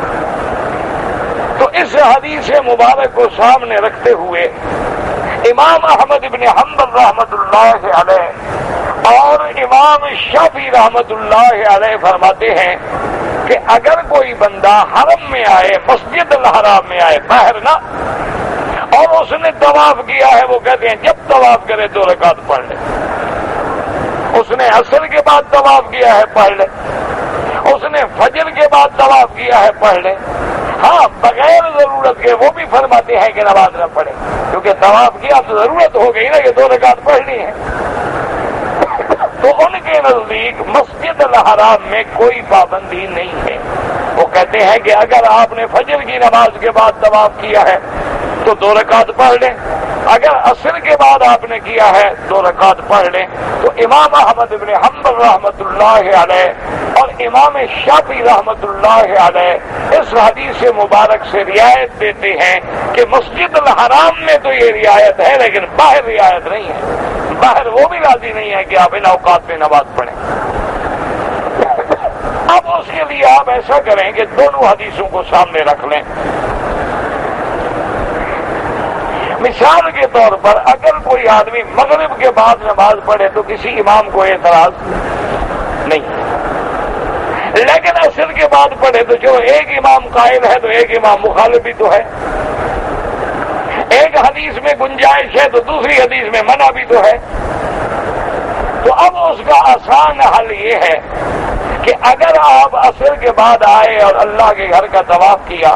تو اس حدیث مبارک کو سامنے رکھتے ہوئے امام احمد بن حنبل رحمت اللہ علیہ اور امام شافعی رحمت اللہ علیہ فرماتے ہیں کہ اگر کوئی بندہ حرم میں آئے، مسجد الحرام میں آئے، باہر نہ، اور اس نے طواف کیا ہے، وہ کہتے ہیں جب طواف کرے 2 رکعت پڑھ لے۔ اس نے عصر کے بعد طواف کیا ہے پڑھ لے، اس نے فجر کے بعد طواف کیا ہے پڑھ لے۔ ہاں بغیر ضرورت کے وہ بھی فرماتے ہیں کہ نماز نہ پڑھے، کیونکہ طواف کیا تو ضرورت ہو گئی نا کہ 2 رکعت پڑھنی ہے۔ تو ان کے نزدیک مسجد الحرام میں کوئی پابندی نہیں ہے۔ وہ کہتے ہیں کہ اگر آپ نے فجر کی نماز کے بعد طواف کیا ہے تو 2 رکعت پڑھ لیں، اگر عصر کے بعد آپ نے کیا ہے 2 رکعت پڑھ لیں۔ تو امام احمد بن حنبل رحمت اللہ علیہ اور امام شافعی رحمت اللہ علیہ اس حدیث مبارک سے رعایت دیتے ہیں کہ مسجد الحرام میں تو یہ رعایت ہے لیکن باہر رعایت نہیں ہے، باہر وہ بھی راضی نہیں ہے کہ آپ ان اوقات میں نماز پڑھیں۔ اب اس کے لیے آپ ایسا کریں کہ دونوں حدیثوں کو سامنے رکھ لیں. مثال کے طور پر اگر کوئی آدمی مغرب کے بعد نماز پڑھے تو کسی امام کو اعتراض نہیں، لیکن عصر کے بعد پڑھے تو جو ایک امام قائل ہے تو ایک امام مخالف بھی تو ہے. ایک حدیث میں گنجائش ہے تو دوسری حدیث میں منع بھی تو ہے. تو اب اس کا آسان حل یہ ہے کہ اگر آپ عصر کے بعد آئے اور اللہ کے گھر کا طواف کیا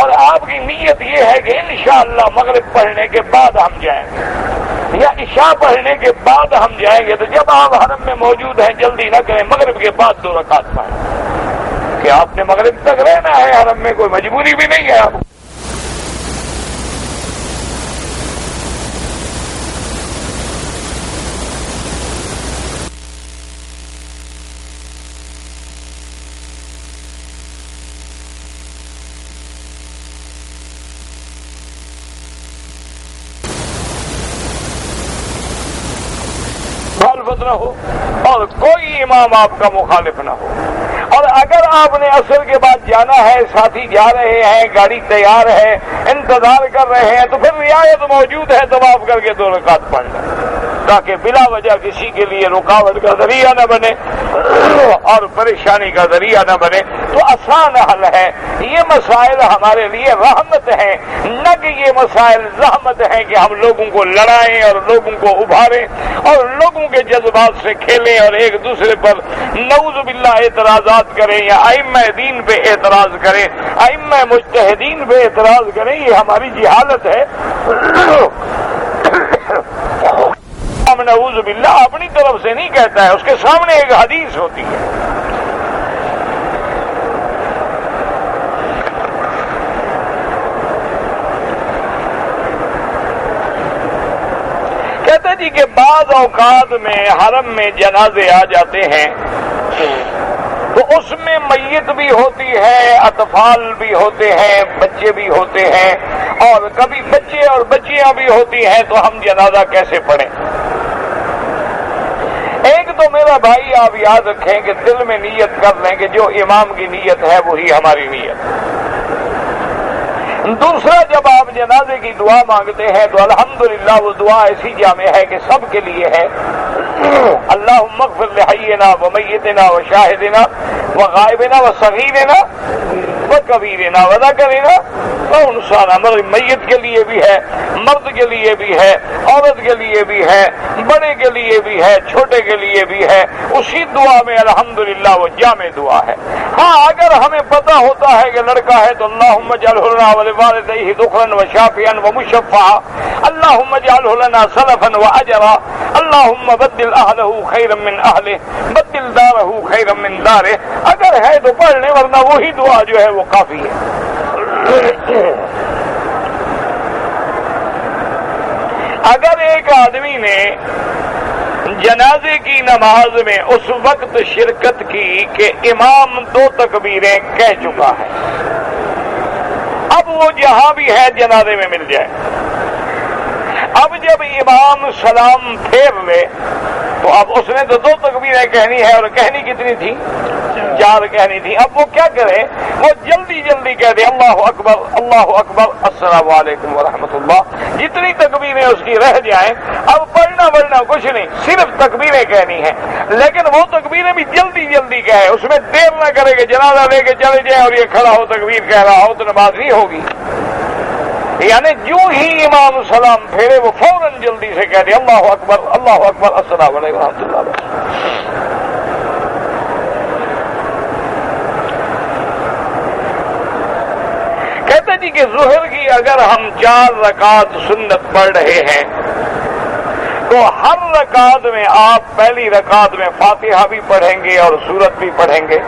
اور آپ کی نیت یہ ہے کہ انشاءاللہ مغرب پڑھنے کے بعد ہم جائیں گے یا عشاء پڑھنے کے بعد ہم جائیں گے، تو جب آپ حرم میں موجود ہیں جلدی نہ کریں، مغرب کے بعد 2 رکعت پڑھیں کہ آپ نے مغرب تک رہنا ہے حرم میں، کوئی مجبوری بھی نہیں ہے آپ. مخالفت نہ ہو اور کوئی امام آپ کا مخالف نہ ہو. اور اگر آپ نے عصر کے بعد جانا ہے، ساتھی جا رہے ہیں، گاڑی تیار ہے، انتظار کر رہے ہیں، تو پھر رعایت موجود ہے، طواف کر کے 2 رکعت پڑھ لیں تاکہ بلا وجہ کسی کے لیے رکاوٹ کا ذریعہ نہ بنے اور پریشانی کا ذریعہ نہ بنے. تو آسان حل ہے. یہ مسائل ہمارے لیے رحمت ہیں، نہ کہ یہ مسائل زحمت ہیں کہ ہم لوگوں کو لڑائیں اور لوگوں کو ابھاریں اور لوگوں کے جذبات سے کھیلیں اور ایک دوسرے پر نعوذ باللہ اعتراضات کریں یا ائمہ دین پہ اعتراض کریں، ائمہ مجتہدین پہ اعتراض کریں. یہ ہماری جہالت ہے. نعوذ باللہ اپنی طرف سے نہیں کہتا ہے، اس کے سامنے ایک حدیث ہوتی ہے. کہتے جی کہ بعض اوقات میں حرم میں جنازے آ جاتے ہیں تو اس میں میت بھی ہوتی ہے، اطفال بھی ہوتے ہیں، بچے بھی ہوتے ہیں، اور کبھی بچے اور بچیاں بھی ہوتی ہیں. تو ہم جنازہ کیسے پڑھیں؟ ایک تو میرا بھائی آپ یاد رکھیں کہ دل میں نیت کر لیں کہ جو امام کی نیت ہے وہی ہماری نیت. دوسرا، جب آپ جنازے کی دعا مانگتے ہیں تو الحمدللہ وہ دعا ایسی جامع ہے کہ سب کے لیے ہے. اللہم اغفر لحینا ومیتنا وشاہدنا وغائبنا وصغیرنا وکبیرنا وذکرنا وانثانا. میت کے لیے بھی ہے، مرد کے لیے بھی ہے، عورت کے لیے بھی ہے، بڑے کے لیے بھی ہے، چھوٹے کے لیے بھی ہے. اسی دعا میں الحمدللہ وہ جامع دعا ہے. ہاں اگر ہمیں پتہ ہوتا ہے کہ لڑکا ہے تو اللہم اجعلہ لنا ولوالدیہ ذخرا وشافعا ومشفعا، اللہم اجعلہ لنا سلفا واجرا، اللہم بدل اہلہ خیرا من اہلہ، بدل دارہ خیرا من دارہ. اگر ہے تو پڑھ لیں، ورنہ وہی دعا جو ہے وہ کافی ہے. اگر ایک آدمی نے جنازے کی نماز میں اس وقت شرکت کی کہ امام 2 تکبیریں کہہ چکا ہے، اب وہ جہاں بھی ہے جنازے میں مل جائے. اب جب امام سلام پھیر لے تو اب اس نے تو 2 تکبیریں کہنی ہے، اور کہنی کتنی تھی؟ 4 کہنی تھی. اب وہ کیا کرے؟ وہ جلدی جلدی کہہ دے اللہ اکبر اللہ اکبر السلام علیکم ورحمۃ اللہ. جتنی تکبیریں اس کی رہ جائیں، اب پڑھنا کچھ نہیں، صرف تکبیریں کہنی ہیں. لیکن وہ تکبیریں بھی جلدی جلدی کہے، اس میں دیر نہ کرے کہ جنازہ لے کے چلے جائیں اور یہ کھڑا ہو تکبیر کہہ رہا ہو تو نماز نہیں ہوگی. یعنی جو ہی امام سلام پھیرے وہ فوراً جلدی سے کہہ دے اللہ اکبر السلام علیکم ورحمۃ اللہ. کہتے جی کہ ظہر کی اگر ہم 4 رکعت سنت پڑھ رہے ہیں تو ہر رکعت میں آپ پہلی رکعت میں فاتحہ بھی پڑھیں گے اور سورت بھی پڑھیں گے،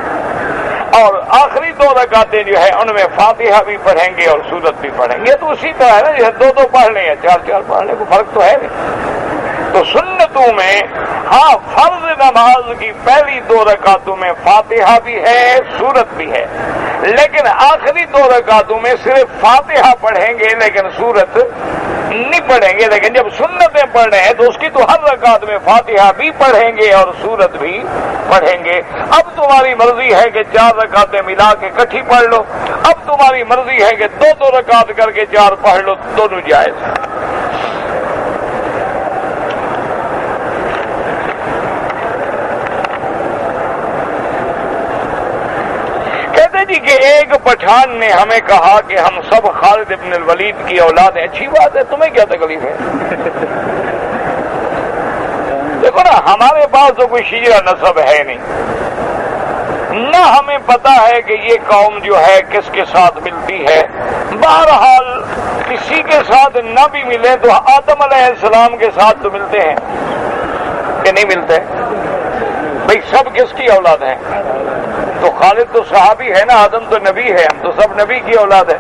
اور آخری 2 رکعتیں جو ہے ان میں فاتحہ بھی پڑھیں گے اور سورت بھی پڑھیں گے. تو اسی طرح ہے نا، جیسے 2 پڑھ لیں یا 4 پڑھ لیں، کوئی فرق تو ہے نہیں. تو سنتوں میں ہاں فرض نماز کی پہلی 2 رکعتوں میں فاتحہ بھی ہے، سورت بھی ہے، لیکن آخری 2 رکعتوں میں صرف فاتحہ پڑھیں گے لیکن سورت نہیں پڑھیں گے، لیکن جب سنتیں پڑھ رہے ہیں تو اس کی تو ہر رکعت میں فاتحہ بھی پڑھیں گے اور سورت بھی پڑھیں گے۔ اب تمہاری مرضی ہے کہ 4 رکعتیں ملا کے اکٹھی پڑھ لو، اب تمہاری مرضی ہے کہ 2 رکعت کر کے 4 پڑھ لو، دونوں جائز ہیں۔ جی کہ ایک پٹھان نے ہمیں کہا کہ ہم سب خالد ابن الولید کی اولاد ہیں۔ اچھی بات ہے، تمہیں کیا تکلیف ہے؟ دیکھو نا، ہمارے پاس تو کوئی شیعہ نسب ہے نہیں، نہ ہمیں پتا ہے کہ یہ قوم جو ہے کس کے ساتھ ملتی ہے۔ بہرحال کسی کے ساتھ نہ بھی ملے تو آدم علیہ السلام کے ساتھ تو ملتے ہیں کہ نہیں ملتے؟ بھئی سب کس کی اولاد ہیں؟ تو خالد تو صحابی ہے نا، آدم تو نبی ہے، ہم تو سب نبی کی اولاد ہے۔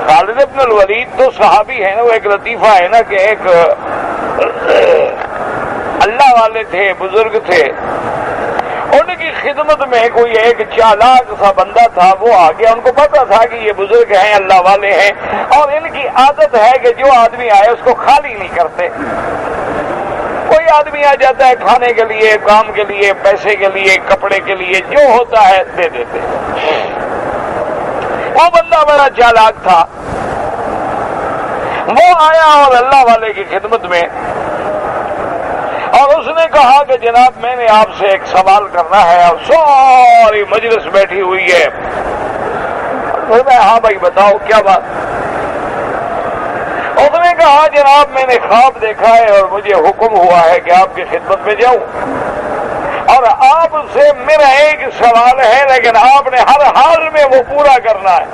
خالد ابن الولید تو صحابی ہے نا، وہ ایک لطیفہ ہے نا کہ ایک اللہ والے تھے، بزرگ تھے، ان کی خدمت میں کوئی ایک چالاک سا بندہ تھا، وہ آ گیا، ان کو پتا تھا کہ یہ بزرگ ہیں، اللہ والے ہیں، اور ان کی عادت ہے کہ جو آدمی آئے اس کو خالی نہیں کرتے۔ کوئی آدمی آ جاتا ہے کھانے کے لیے، کام کے لیے، پیسے کے لیے، کپڑے کے لیے، جو ہوتا ہے دے دیتے۔ وہ بندہ بڑا چالاک تھا، وہ آیا اور اللہ والے کی خدمت میں، اور اس نے کہا کہ جناب میں نے آپ سے ایک سوال کرنا ہے، اور ساری مجلس بیٹھی ہوئی ہے۔ ہاں بھائی بتاؤ کیا بات؟ اس نے کہا جناب میں نے خواب دیکھا ہے اور مجھے حکم ہوا ہے کہ آپ کی خدمت میں جاؤں، اور آپ سے میرا ایک سوال ہے لیکن آپ نے ہر حال میں وہ پورا کرنا ہے۔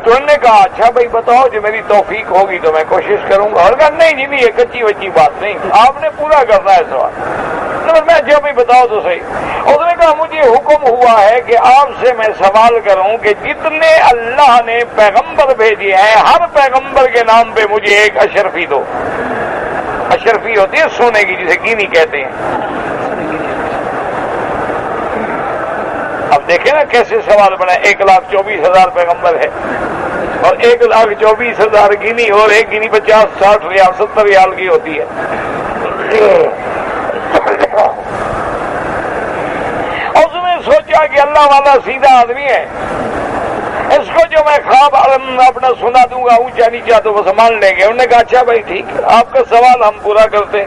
تو انہوں نے کہا اچھا بھائی بتاؤ، جو میری توفیق ہوگی تو میں کوشش کروں گا۔ اور کہا نہیں جی نہیں، یہ کچی وچی بات نہیں، آپ نے پورا کرنا ہے سوال۔ میں جو بھی بتاؤ تو صحیح۔ اس نے کہا مجھے حکم ہوا ہے کہ آپ سے میں سوال کروں کہ جتنے اللہ نے پیغمبر بھیجے ہیں، ہر پیغمبر کے نام پہ مجھے ایک اشرفی دو۔ اشرفی ہوتی ہے سونے کی، جسے گینی کہتے ہیں۔ اب دیکھیں نا کیسے سوال بنا، 1,24,000 پیغمبر ہے اور 1,24,000 گینی، اور ایک گینی 50-60 ریال 70 ریال کی ہوتی ہے۔ اس نے سوچا کہ اللہ والا سیدھا آدمی ہے، اس کو جو میں خواب اپنا سنا دوں گا اونچا نیچا تو وہ سنبھال لیں گے۔ انہوں نے کہا اچھا بھائی ٹھیک، آپ کا سوال ہم پورا کرتے۔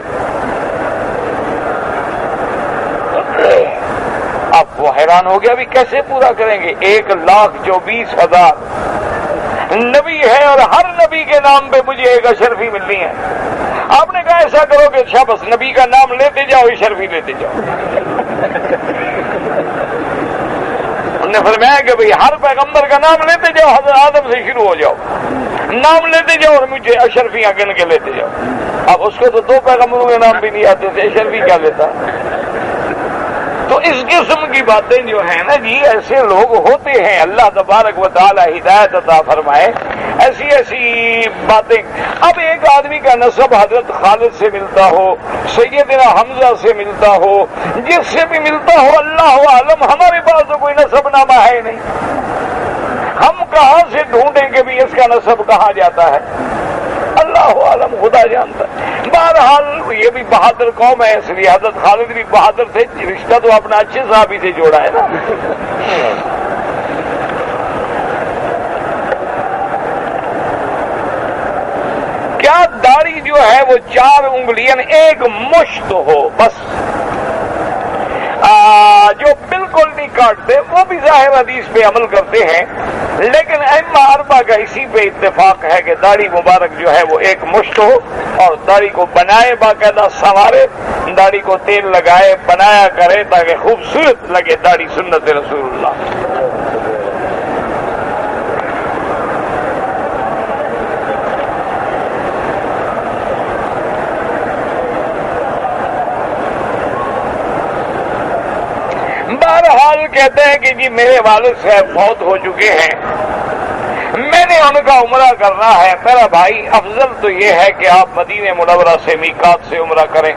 اب وہ حیران ہو گیا، ابھی کیسے پورا کریں گے؟ 1,24,000 نبی ہے اور ہر نبی کے نام پہ مجھے ایک اشرفی ملنی ہے۔ آپ نے کہا ایسا کرو کہ اچھا بس نبی کا نام لیتے جاؤ، اشرفی لیتے جاؤ۔ انہوں نے فرمایا کہ بھئی ہر پیغمبر کا نام لیتے جاؤ، حضرت آدم سے شروع ہو جاؤ، نام لیتے جاؤ اور مجھے اشرفیاں گن کے لیتے جاؤ۔ اب اس کو تو 2 پیغمبروں کے نام بھی نہیں آتے تھے، اشرفی کیا لیتا؟ تو اس قسم کی باتیں جو ہیں نا جی، ایسے لوگ ہوتے ہیں، اللہ تبارک و تعالی ہدایت عطا فرمائے، ایسی ایسی باتیں۔ اب ایک آدمی کا نسب حضرت خالد سے ملتا ہو، سیدنا حمزہ سے ملتا ہو، جس سے بھی ملتا ہو، اللہ عالم، ہمارے پاس تو کوئی نسب نامہ ہے نہیں، ہم کہاں سے ڈھونڈیں کہ بھی اس کا نسب کہاں جاتا ہے؟ اللہ عالم، خدا جانتا ہے۔ بہرحال یہ بھی بہادر قوم ہے، اس لیے حضرت خالد بھی بہادر تھے، رشتہ تو اپنا اچھے صحابی سے جوڑا ہے نا۔ کیا داڑھی جو ہے وہ 4 انگلیاں ایک مشت ہو بس، جو بالکل نہیں کاٹتے وہ بھی ظاہر حدیث پہ عمل کرتے ہیں، لیکن ائمہ 4 کا اسی پہ اتفاق ہے کہ داڑھی مبارک جو ہے وہ ایک مشت ہو، اور داڑھی کو بنائے، باقاعدہ سنوارے، داڑھی کو تیل لگائے، بنایا کرے تاکہ خوبصورت لگے داڑھی، سنت رسول اللہ۔ بہرحال کہتے ہیں کہ جی میرے والد صاحب فوت ہو چکے ہیں، میں نے ان کا عمرہ کرنا ہے۔ میرا بھائی افضل تو یہ ہے کہ آپ مدینہ منورہ سے میقات سے عمرہ کریں،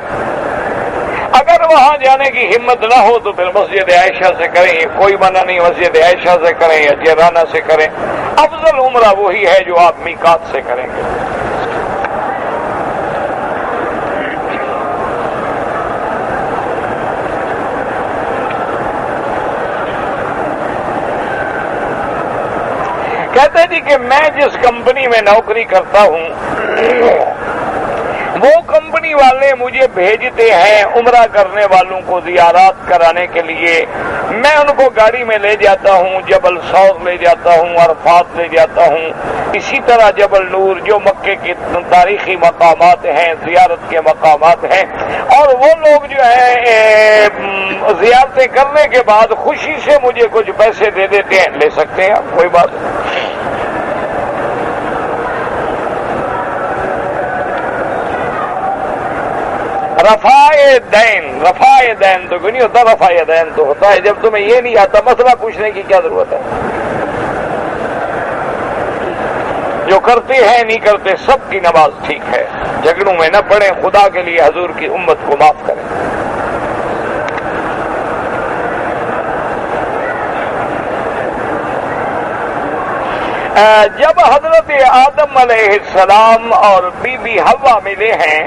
اگر وہاں جانے کی ہمت نہ ہو تو پھر مسجد عائشہ سے کریں، کوئی منع نہیں، مسجد عائشہ سے کریں یا جیرانہ سے کریں۔ افضل عمرہ وہی ہے جو آپ میقات سے کریں گے۔ کہتے جی کہ میں جس کمپنی میں نوکری کرتا ہوں وہ کمپنی والے مجھے بھیجتے ہیں عمرہ کرنے والوں کو زیارات کرانے کے لیے، میں ان کو گاڑی میں لے جاتا ہوں، جبل ثور لے جاتا ہوں، عرفات لے جاتا ہوں، اسی طرح جبل نور جو مکے کے تاریخی مقامات ہیں، زیارت کے مقامات ہیں، اور وہ لوگ جو ہیں زیارتیں کرنے کے بعد خوشی سے مجھے کچھ پیسے دے دیتے ہیں، لے سکتے ہیں آپ، کوئی بات نہیں۔ رفع دین تو کوئی نہیں ہوتا، رفع دین تو ہوتا ہے جب تمہیں یہ نہیں آتا مسئلہ پوچھنے کی کیا ضرورت ہے؟ جو کرتے ہیں نہیں کرتے سب کی نماز ٹھیک ہے، جھگڑوں میں نہ پڑیں، خدا کے لیے حضور کی امت کو معاف کریں۔ جب حضرت آدم علیہ السلام اور بی بی حوا ملے ہیں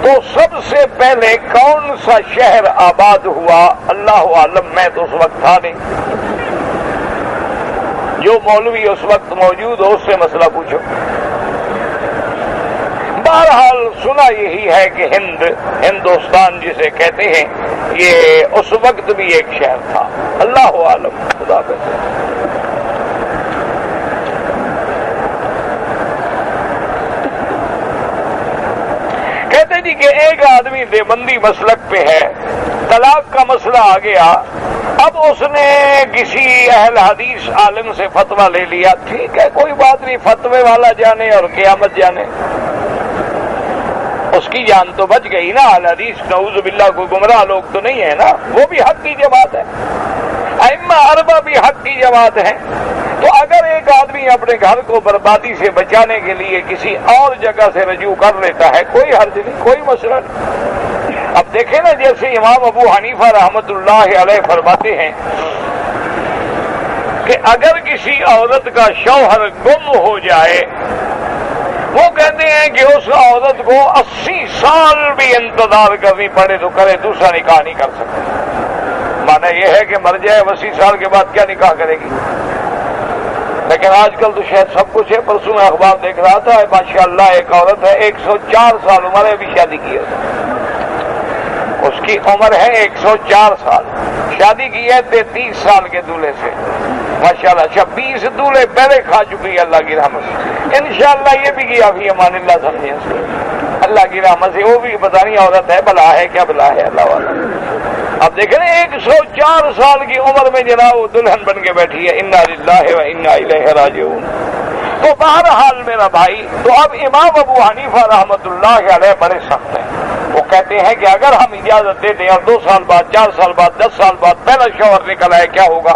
تو سب سے پہلے کون سا شہر آباد ہوا؟ اللہ عالم، میں تو اس وقت تھا نہیں، جو مولوی اس وقت موجود ہو اس سے مسئلہ پوچھو۔ بہرحال سنا یہی ہے کہ ہندوستان جسے کہتے ہیں یہ اس وقت بھی ایک شہر تھا، اللہ عالم، خدا بہتر۔ کہتے جی کہ ایک آدمی دیوبندی مسلک پہ ہے، طلاق کا مسئلہ آ گیا، اب اس نے کسی اہل حدیث عالم سے فتویٰ لے لیا، ٹھیک ہے کوئی بات نہیں، فتوے والا جانے اور قیامت جانے، اس کی جان تو بچ گئی نا، اہل حدیث نعوذ باللہ کوئی گمراہ لوگ تو نہیں ہے نا، وہ بھی حق کی جماعت ہے، ائمہ اربعہ بھی حق کی جماعت ہے۔ تو اگر ایک آدمی اپنے گھر کو بربادی سے بچانے کے لیے کسی اور جگہ سے رجوع کر لیتا ہے، کوئی حرج نہیں، کوئی مسئلہ نہیں۔ اب دیکھیں نا، جیسے امام ابو حنیفہ رحمت اللہ علیہ فرماتے ہیں کہ اگر کسی عورت کا شوہر گم ہو جائے، وہ کہتے ہیں کہ اس عورت کو 80 سال بھی انتظار کرنی پڑے تو کرے، دوسرا نکاح نہیں کر سکتے۔ معنی یہ ہے کہ مر جائے 80 سال کے بعد کیا نکاح کرے گی؟ لیکن آج کل تو شاید سب کچھ ہے۔ پرسوں میں اخبار دیکھ رہا تھا، ماشاءاللہ ایک عورت ہے 104 سال عمر ہے، ابھی شادی کی ہے، اس کی عمر ہے 104 سال، شادی کی ہے 33 سال کے دولہے سے، ماشاءاللہ 26 دولہے پہلے کھا چکی ہے اللہ کی رحمت سے، انشاءاللہ یہ بھی کیا فی امان اللہ سمجھیں سے اللہ کی رحمت سے، وہ بھی پتہ نہیں عورت ہے بلا ہے کیا بلا ہے اللہ والا۔ اب دیکھیں 104 سال کی عمر میں جناب وہ دلہن بن کے بیٹھی ہے، انا للہ و انا الیہ راجعون۔ تو بہرحال میرا بھائی، تو اب امام ابو حنیفہ رحمت اللہ علیہ بڑے سخت ہیں، وہ کہتے ہیں کہ اگر ہم اجازت دے دیں اور 2 سال بعد 4 سال بعد 10 سال بعد پہلا شوہر نکل آئے کیا ہوگا؟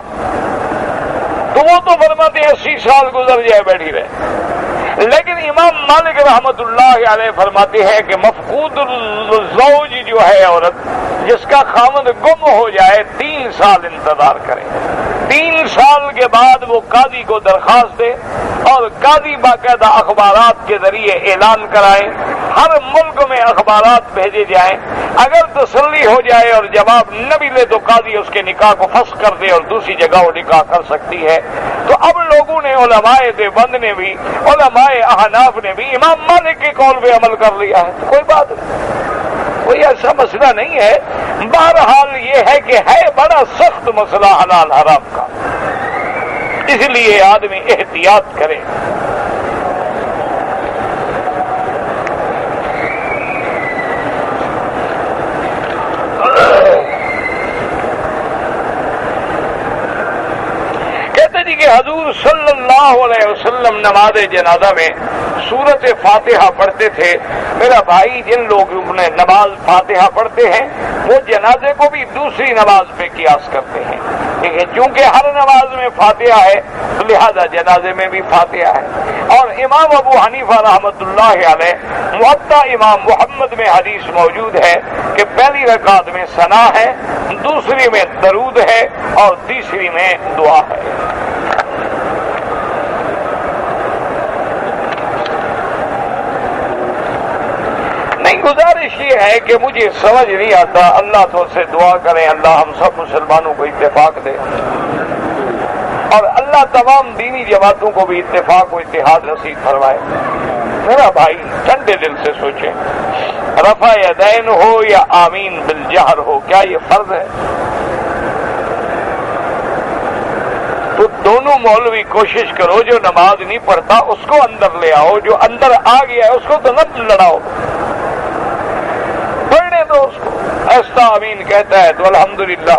تو وہ تو فرماتے ہیں 80 سال گزر جائے بیٹھی رہے۔ لیکن امام مالک رحمت اللہ علیہ فرماتے ہیں کہ مفقود الزوج جو ہے عورت جس کا خاوند گم ہو جائے 3 سال انتظار کرے، 3 سال کے بعد وہ قاضی کو درخواست دے اور قاضی باقاعدہ اخبارات کے ذریعے اعلان کرائے، ہر ملک میں اخبارات بھیجے جائیں، اگر تسلی ہو جائے اور جواب نہ ملے تو قاضی اس کے نکاح کو فسخ کر دے اور دوسری جگہ وہ نکاح کر سکتی ہے۔ تو اب لوگوں نے، علماء دیوبند نے بھی، علماء احناف نے بھی امام مالک کے قول پہ عمل کر لیا ہے، کوئی بات نہیں، کوئی ایسا مسئلہ نہیں ہے۔ بہرحال یہ ہے کہ ہے بڑا سخت مسئلہ حلال حرام کا، اس لیے آدمی احتیاط کرے۔ کہ حضور صلی اللہ علیہ وسلم نماز جنازہ میں سورت فاتحہ پڑھتے تھے۔ میرا بھائی، جن لوگوں نے نماز فاتحہ پڑھتے ہیں وہ جنازے کو بھی دوسری نماز پہ قیاس کرتے ہیں، ٹھیک ہے، چونکہ ہر نماز میں فاتحہ ہے تو لہذا جنازے میں بھی فاتحہ ہے۔ اور امام ابو حنیفہ رحمۃ اللہ علیہ موطا امام محمد میں حدیث موجود ہے کہ پہلی رکعت میں ثنا ہے، دوسری میں درود ہے اور تیسری میں دعا ہے۔ گزارش یہ ہے کہ مجھے سمجھ نہیں آتا، اللہ تو سے دعا کریں اللہ ہم سب مسلمانوں کو اتفاق دے، اور اللہ تمام دینی جماعتوں کو بھی اتفاق و اتحاد نصیب فرمائے۔ میرا بھائی ٹھنڈے دل سے سوچیں، رفع یدین ہو یا آمین بالجہر ہو، کیا یہ فرض ہے؟ تو دونوں مولوی کوشش کرو، جو نماز نہیں پڑھتا اس کو اندر لے آؤ، جو اندر آ گیا ہے اس کو تو نہ لڑاؤ، پڑھنے دو اس کو۔ ایسا آمین کہتا ہے تو الحمدللہ،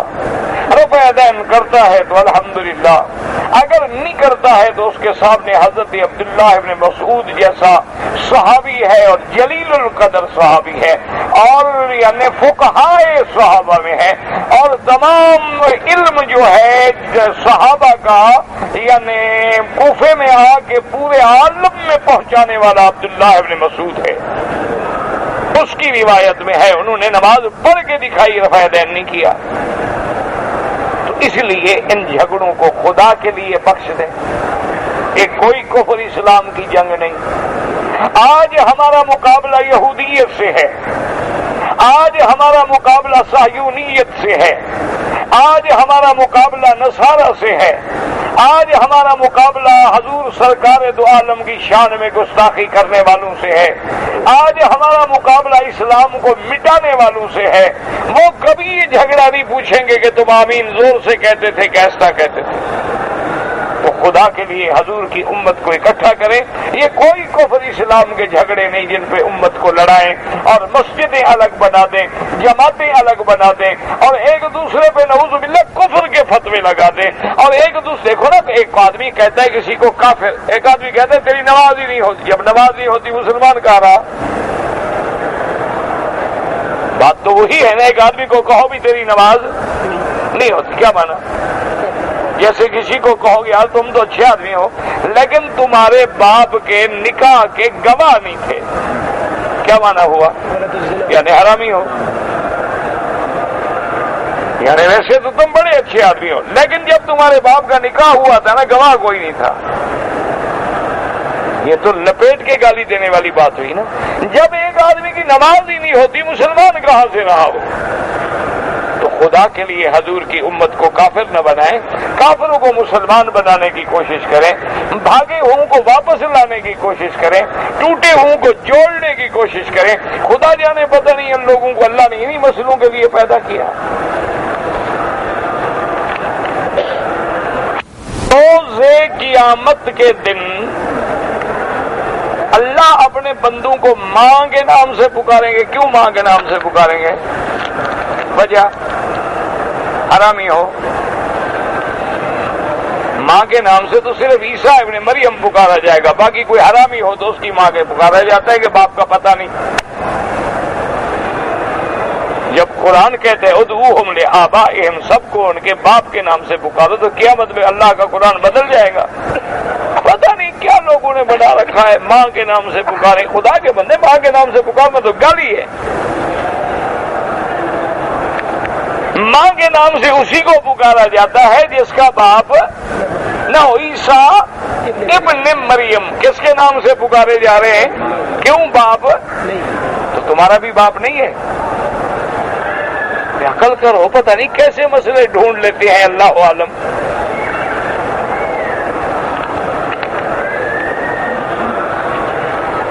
رفع یدین کرتا ہے تو الحمدللہ، اگر نہیں کرتا ہے تو اس کے سامنے حضرت عبداللہ ابن مسعود جیسا صحابی ہے اور جلیل القدر صحابی ہے، اور یعنی فقہائے صحابہ میں ہے، اور تمام علم جو ہے صحابہ کا یعنی کوفے میں آ کے پورے عالم میں پہنچانے والا عبداللہ ابن مسعود ہے، اس کی روایت میں ہے انہوں نے نماز پڑھ کے دکھائی، رفع یدین نہیں کیا۔ تو اس لیے ان جھگڑوں کو خدا کے لیے بخش دیں، کہ کوئی کفر اسلام کی جنگ نہیں۔ آج ہمارا مقابلہ یہودیت سے ہے، آج ہمارا مقابلہ صہیونیت سے ہے، آج ہمارا مقابلہ نصارہ سے ہے، آج ہمارا مقابلہ حضور سرکار دو عالم کی شان میں گستاخی کرنے والوں سے ہے، آج ہمارا مقابلہ اسلام کو مٹانے والوں سے ہے۔ وہ کبھی یہ جھگڑا نہیں پوچھیں گے کہ تم آمین زور سے کہتے تھے کیسا کہتے تھے۔ تو خدا کے لیے حضور کی امت کو اکٹھا کریں، یہ کوئی کفر اسلام کے جھگڑے نہیں جن پہ امت کو لڑائیں اور مسجدیں الگ بنا دیں، جماعتیں الگ بنا دیں، اور ایک دوسرے پہ نعوذ باللہ کفر کے فتوے لگا دیں، اور ایک دوسرے دیکھو نا، ایک آدمی کہتا ہے کسی کو کافر، ایک آدمی کہتا ہے تیری نماز ہی نہیں ہوتی، جب نماز نہیں ہوتی مسلمان کہا رہا؟ بات تو وہی ہے نا، ایک آدمی کو کہو بھی تیری نماز نہیں ہوتی، کیا مانا؟ جیسے کسی کو کہو گے یار تم تو اچھے آدمی ہو لیکن تمہارے باپ کے نکاح کے گواہ نہیں تھے، کیا مانا ہوا؟ یعنی حرامی ہو، یعنی ویسے تو تم بڑے اچھے آدمی ہو لیکن جب تمہارے باپ کا نکاح ہوا تھا نا گواہ کوئی نہیں تھا۔ یہ تو لپیٹ کے گالی دینے والی بات ہوئی نا۔ جب ایک آدمی کی نماز ہی نہیں ہوتی مسلمان کہاں سے رہا ہو؟ تو خدا کے لیے حضور کی امت کو کافر نہ بنائیں، کافروں کو مسلمان بنانے کی کوشش کریں، بھاگے ہوں کو واپس لانے کی کوشش کریں، ٹوٹے ہوں کو جوڑنے کی کوشش کریں۔ خدا جانے پتہ نہیں ان لوگوں کو اللہ نے انہی مسئلوں کے لیے پیدا کیا۔ روز قیامت کے دن اللہ اپنے بندوں کو ماں کے نام سے پکاریں گے۔ کیوں ماں کے نام سے پکاریں گے؟ وجہ حرامی ہو۔ ماں کے نام سے تو صرف عیسیٰ ابن مریم پکارا جائے گا، باقی کوئی حرامی ہو تو اس کی ماں کے پکارا جاتا ہے کہ باپ کا پتہ نہیں۔ جب قرآن کہتے ہیں ادعوہم لآبائہم، سب کو ان کے باپ کے نام سے پکارو، تو قیامت میں اللہ کا قرآن بدل جائے گا؟ پتہ نہیں کیا لوگوں نے بنا رکھا ہے، ماں کے نام سے پکارے۔ خدا کے بندے ماں کے نام سے پکارنا تو گالی ہے۔ ماں کے نام سے اسی کو پکارا جاتا ہے جس کا باپ نہ ہو۔ عیسیٰ ابن مریم کس کے نام سے پکارے جا رہے ہیں؟ کیوں باپ؟ تو تمہارا بھی باپ نہیں ہے؟ عقل کرو، پتہ نہیں کیسے مسئلے ڈھونڈ لیتے ہیں اللہ عالم۔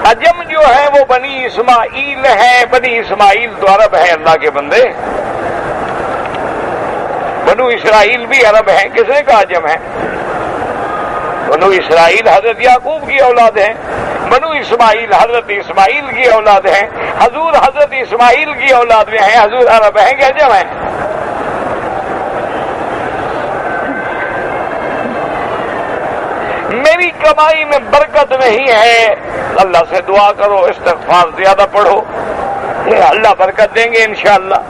عجم جو ہے وہ بنی اسماعیل ہے، بنی اسماعیل تو عرب ہے اللہ کے بندے۔ بنو اسرائیل بھی عرب ہیں، کس نے کہا عجم ہے؟ بنو اسرائیل حضرت یعقوب کی اولاد ہیں، بنو اسماعیل حضرت اسماعیل کی اولاد ہیں، حضور حضرت اسماعیل کی اولاد میں ہیں، حضور عرب ہیں کہ عجم ہیں؟ میری کمائی میں برکت نہیں ہے، اللہ سے دعا کرو، استغفار زیادہ پڑھو، اللہ برکت دیں گے انشاءاللہ۔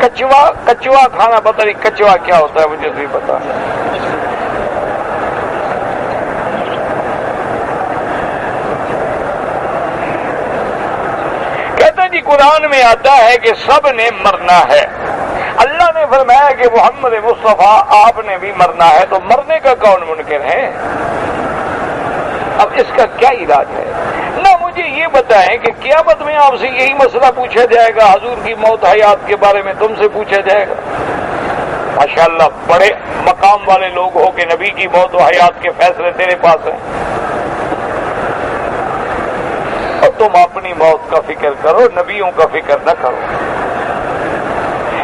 کچوا کھانا پتہ نہیں کچوا کیا ہوتا ہے مجھے نہیں پتا. کہتے ہیں جی قرآن میں آتا ہے کہ سب نے مرنا ہے. اللہ نے فرمایا کہ محمد مصطفیٰ آپ نے بھی مرنا ہے، تو مرنے کا کون منکر ہے؟ اب اس کا کیا علاج ہے؟ نہ مجھے یہ بتائیں کہ قیامت میں آپ سے یہی مسئلہ پوچھا جائے گا، حضور کی موت حیات کے بارے میں تم سے پوچھا جائے گا. ماشاءاللہ بڑے مقام والے لوگ ہو کہ نبی کی موت و حیات کے فیصلے تیرے پاس ہیں، اور تم اپنی موت کا فکر کرو، نبیوں کا فکر نہ کرو.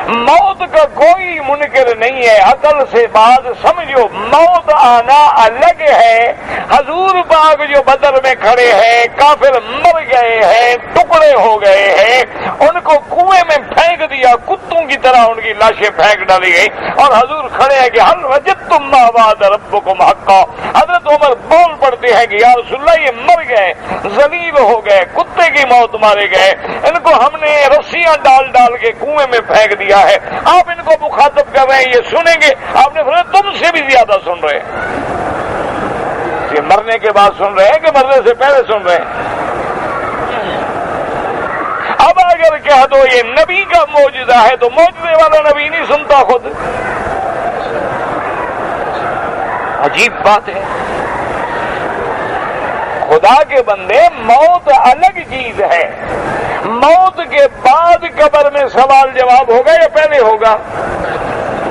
موت کا کوئی منکر نہیں ہے. عقل سے بات سمجھو، موت آنا الگ ہے. حضور پاک جو بدر میں کھڑے ہیں، کافر مر گئے ہیں، ٹکڑے ہو گئے ہیں، ان کو کنویں میں پھینک دیا، کتوں کی طرح ان کی لاشیں پھینک ڈالی گئی، اور حضور کھڑے ہیں کہ حل وجدتم ما وعد ربکم حقا. حضرت عمر بول پڑتے ہیں کہ یا رسول اللہ یہ مر گئے، ذلیل ہو گئے، کتے کی موت مارے گئے، ان کو ہم نے رسیاں ڈال ڈال کے کنویں میں پھینک دیا ہے. آپ ان کو مخاطب کر رہے ہیں، یہ سنیں گے؟ آپ نے فرمایا تم سے بھی زیادہ سن رہے ہیں. یہ مرنے کے بعد سن رہے ہیں کہ مرنے سے پہلے سن رہے ہیں؟ اب اگر کہہ دو یہ نبی کا معجزہ ہے تو معجزے والا نبی نہیں سنتا خود. عجیب بات ہے. خدا کے بندے، موت الگ چیز ہے. موت کے بعد قبر میں سوال جواب ہوگا یا پہلے ہوگا؟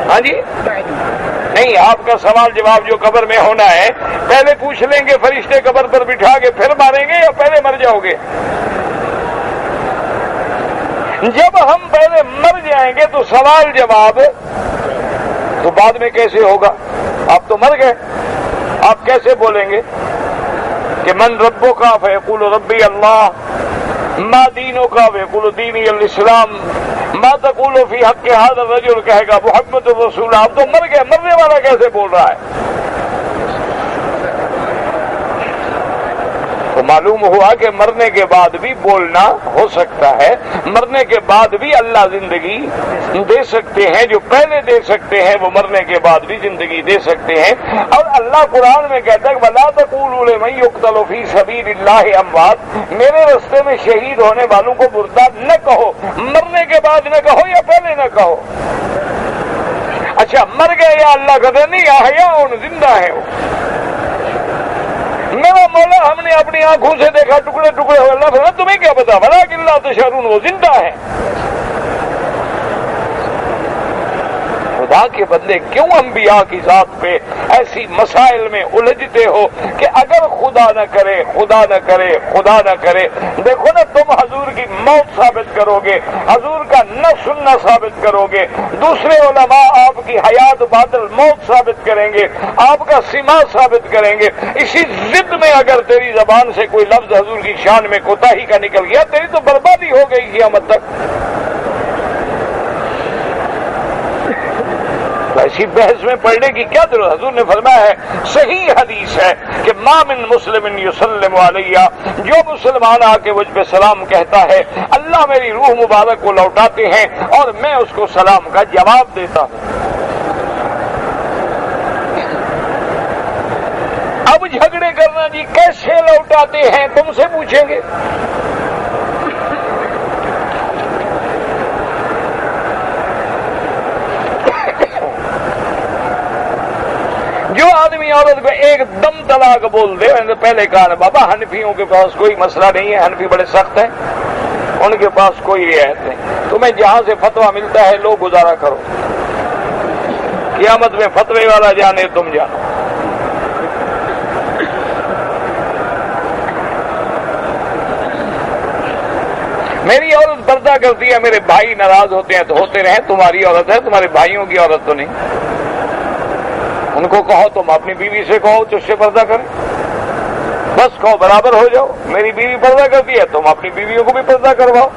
ہاں جی نہیں، آپ کا سوال جواب جو قبر میں ہونا ہے پہلے پوچھ لیں گے فرشتے قبر پر بٹھا کے پھر ماریں گے، یا پہلے مر جاؤ گے؟ جب ہم پہلے مر جائیں گے تو سوال جواب تو بعد میں کیسے ہوگا؟ آپ تو مر گئے، آپ کیسے بولیں گے کہ من ربو کا فیقول ربی اللہ، ما دینوں کا فیقول دینی الاسلام، ما تقول فی حق ھذا الرجل کہے گا محمد رسول. آپ تو مر گئے، مرنے والا کیسے بول رہا ہے؟ تو معلوم ہوا کہ مرنے کے بعد بھی بولنا ہو سکتا ہے. مرنے کے بعد بھی اللہ زندگی دے سکتے ہیں، جو پہلے دے سکتے ہیں وہ مرنے کے بعد بھی زندگی دے سکتے ہیں. اور اللہ قرآن میں کہتا ہے کہ وَلَا تَقُولُوا لِمَن يُقْتَلُ فِي سَبِيلِ اللَّهِ أَمْوَاتٌ، میرے راستے میں شہید ہونے والوں کو مردہ نہ کہو. مرنے کے بعد نہ کہو یا پہلے نہ کہو؟ اچھا مر گئے یا اللہ کہتے نہیں احیاء زندہ ہے وہ. میرا مولا ہم نے اپنی آنکھوں سے دیکھا ٹکڑے ٹکڑے ہو. اللہ فرماتا تمہیں کیا پتا، وَلَٰكِن لَا تَشْعُرُونَ، وہ زندہ ہے. خدا کے بدلے کیوں انبیاء کی ذات پہ ایسی مسائل میں الجھتے ہو کہ اگر خدا نہ کرے، خدا نہ کرے، خدا نہ کرے. دیکھو نا، تم حضور کی موت ثابت کرو گے، حضور کا نہ سننا ثابت کرو گے، دوسرے علماء آپ کی حیات باطل موت ثابت کریں گے، آپ کا سما ثابت کریں گے. اسی ضد میں اگر تیری زبان سے کوئی لفظ حضور کی شان میں کوتاہی کا نکل گیا، تیری تو بربادی ہو گئی قیامت تک. ایسی بحث میں پڑھنے کی کیا ضرورت؟ حضور نے فرمایا ہے، صحیح حدیث ہے کہ ما من مسلم یسلم علیہ، جو مسلمان آ کے مجھ پہ سلام کہتا ہے اللہ میری روح مبارک کو لوٹاتے ہیں اور میں اس کو سلام کا جواب دیتا ہوں. اب جھگڑے کرنا جی کیسے لوٹاتے ہیں تم سے پوچھیں گے. جو آدمی عورت کو ایک دم طلاق بول دے، میں نے پہلے کہا بابا حنفیوں کے پاس کوئی مسئلہ نہیں ہے، حنفی بڑے سخت ہیں، ان کے پاس کوئی رعایت نہیں. تمہیں جہاں سے فتویٰ ملتا ہے لو گزارا کرو، قیامت میں فتوے والا جانے تم جانو. میری عورت پردہ کرتی ہے، میرے بھائی ناراض ہوتے ہیں تو ہوتے رہیں، تمہاری عورت ہے، تمہارے بھائیوں کی عورت تو نہیں. ان کو کہو تم اپنی بیوی سے کہو تو اس سے پردہ کریں، بس کہو برابر ہو جاؤ. میری بیوی پردہ کرتی ہے، تم اپنی بیویوں کو بھی پردہ کرواؤ.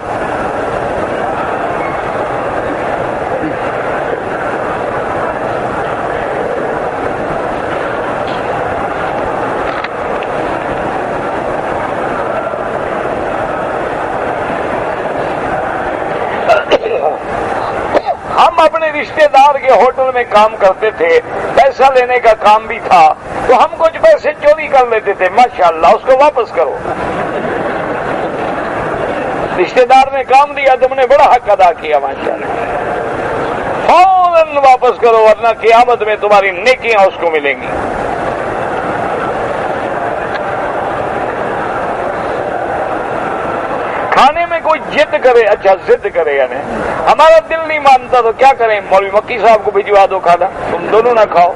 رشتے دار کے ہوٹل میں کام کرتے تھے، پیسہ لینے کا کام بھی تھا، تو ہم کچھ پیسے چوری کر لیتے تھے، ماشاءاللہ اس کو واپس کرو۔ رشتے دار نے کام دیا، تم نے بڑا حق ادا کیا، ماشاءاللہ، فوراً واپس کرو ورنہ قیامت میں تمہاری نیکیاں اس کو ملیں گی۔ کھانے میں کوئی ضد کرے، اچھا ضد کرے یعنی ہمارا دل نہیں مانتا تو کیا کریں، مولوی مکی صاحب کو بھجوا دو کھانا، تم دونوں نہ کھاؤ۔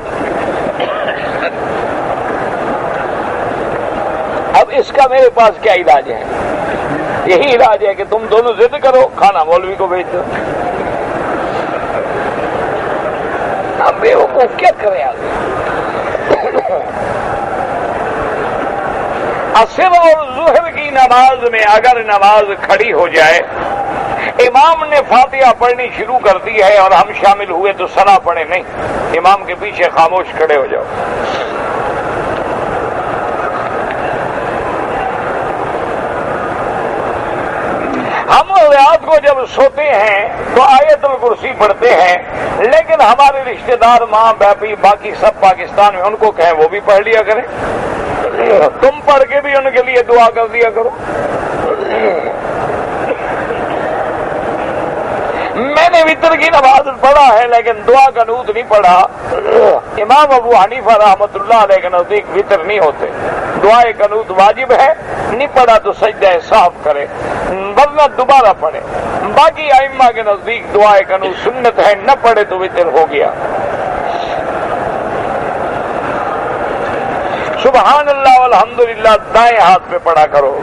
اب اس کا میرے پاس کیا علاج ہے؟ یہی علاج ہے کہ تم دونوں ضد کرو، کھانا مولوی کو بھیج دو۔ اب بیوقوف کیا کرے آگے؟ عصر اور ظہر کی نماز میں اگر نماز کھڑی ہو جائے، امام نے فاتحہ پڑھنی شروع کر دی ہے اور ہم شامل ہوئے تو ثنا پڑھے نہیں، امام کے پیچھے خاموش کھڑے ہو جاؤ۔ ہم رات کو جب سوتے ہیں تو آیت الکرسی پڑھتے ہیں، لیکن ہمارے رشتہ دار ماں باقی سب پاکستان میں، ان کو کہیں وہ بھی پڑھ لیا کریں، تم پڑھ کے بھی ان کے لیے دعا کر دیا کرو۔ میں نے وتر کی نماز پڑھا ہے لیکن دعا قنوت نہیں پڑھا۔ امام ابو حنیفہ رحمۃ اللہ علیہ کے نزدیک وتر نہیں ہوتے، دعائے قنوت واجب ہے، نہیں پڑھا تو سجدہ صاحب کرے ورنہ دوبارہ پڑھے۔ باقی ائمہ کے نزدیک دعائے قنوت سنت ہے، نہ پڑھے تو وتر ہو گیا۔ سبحان اللہ والحمدللہ دائیں ہاتھ پہ پڑھا کرو۔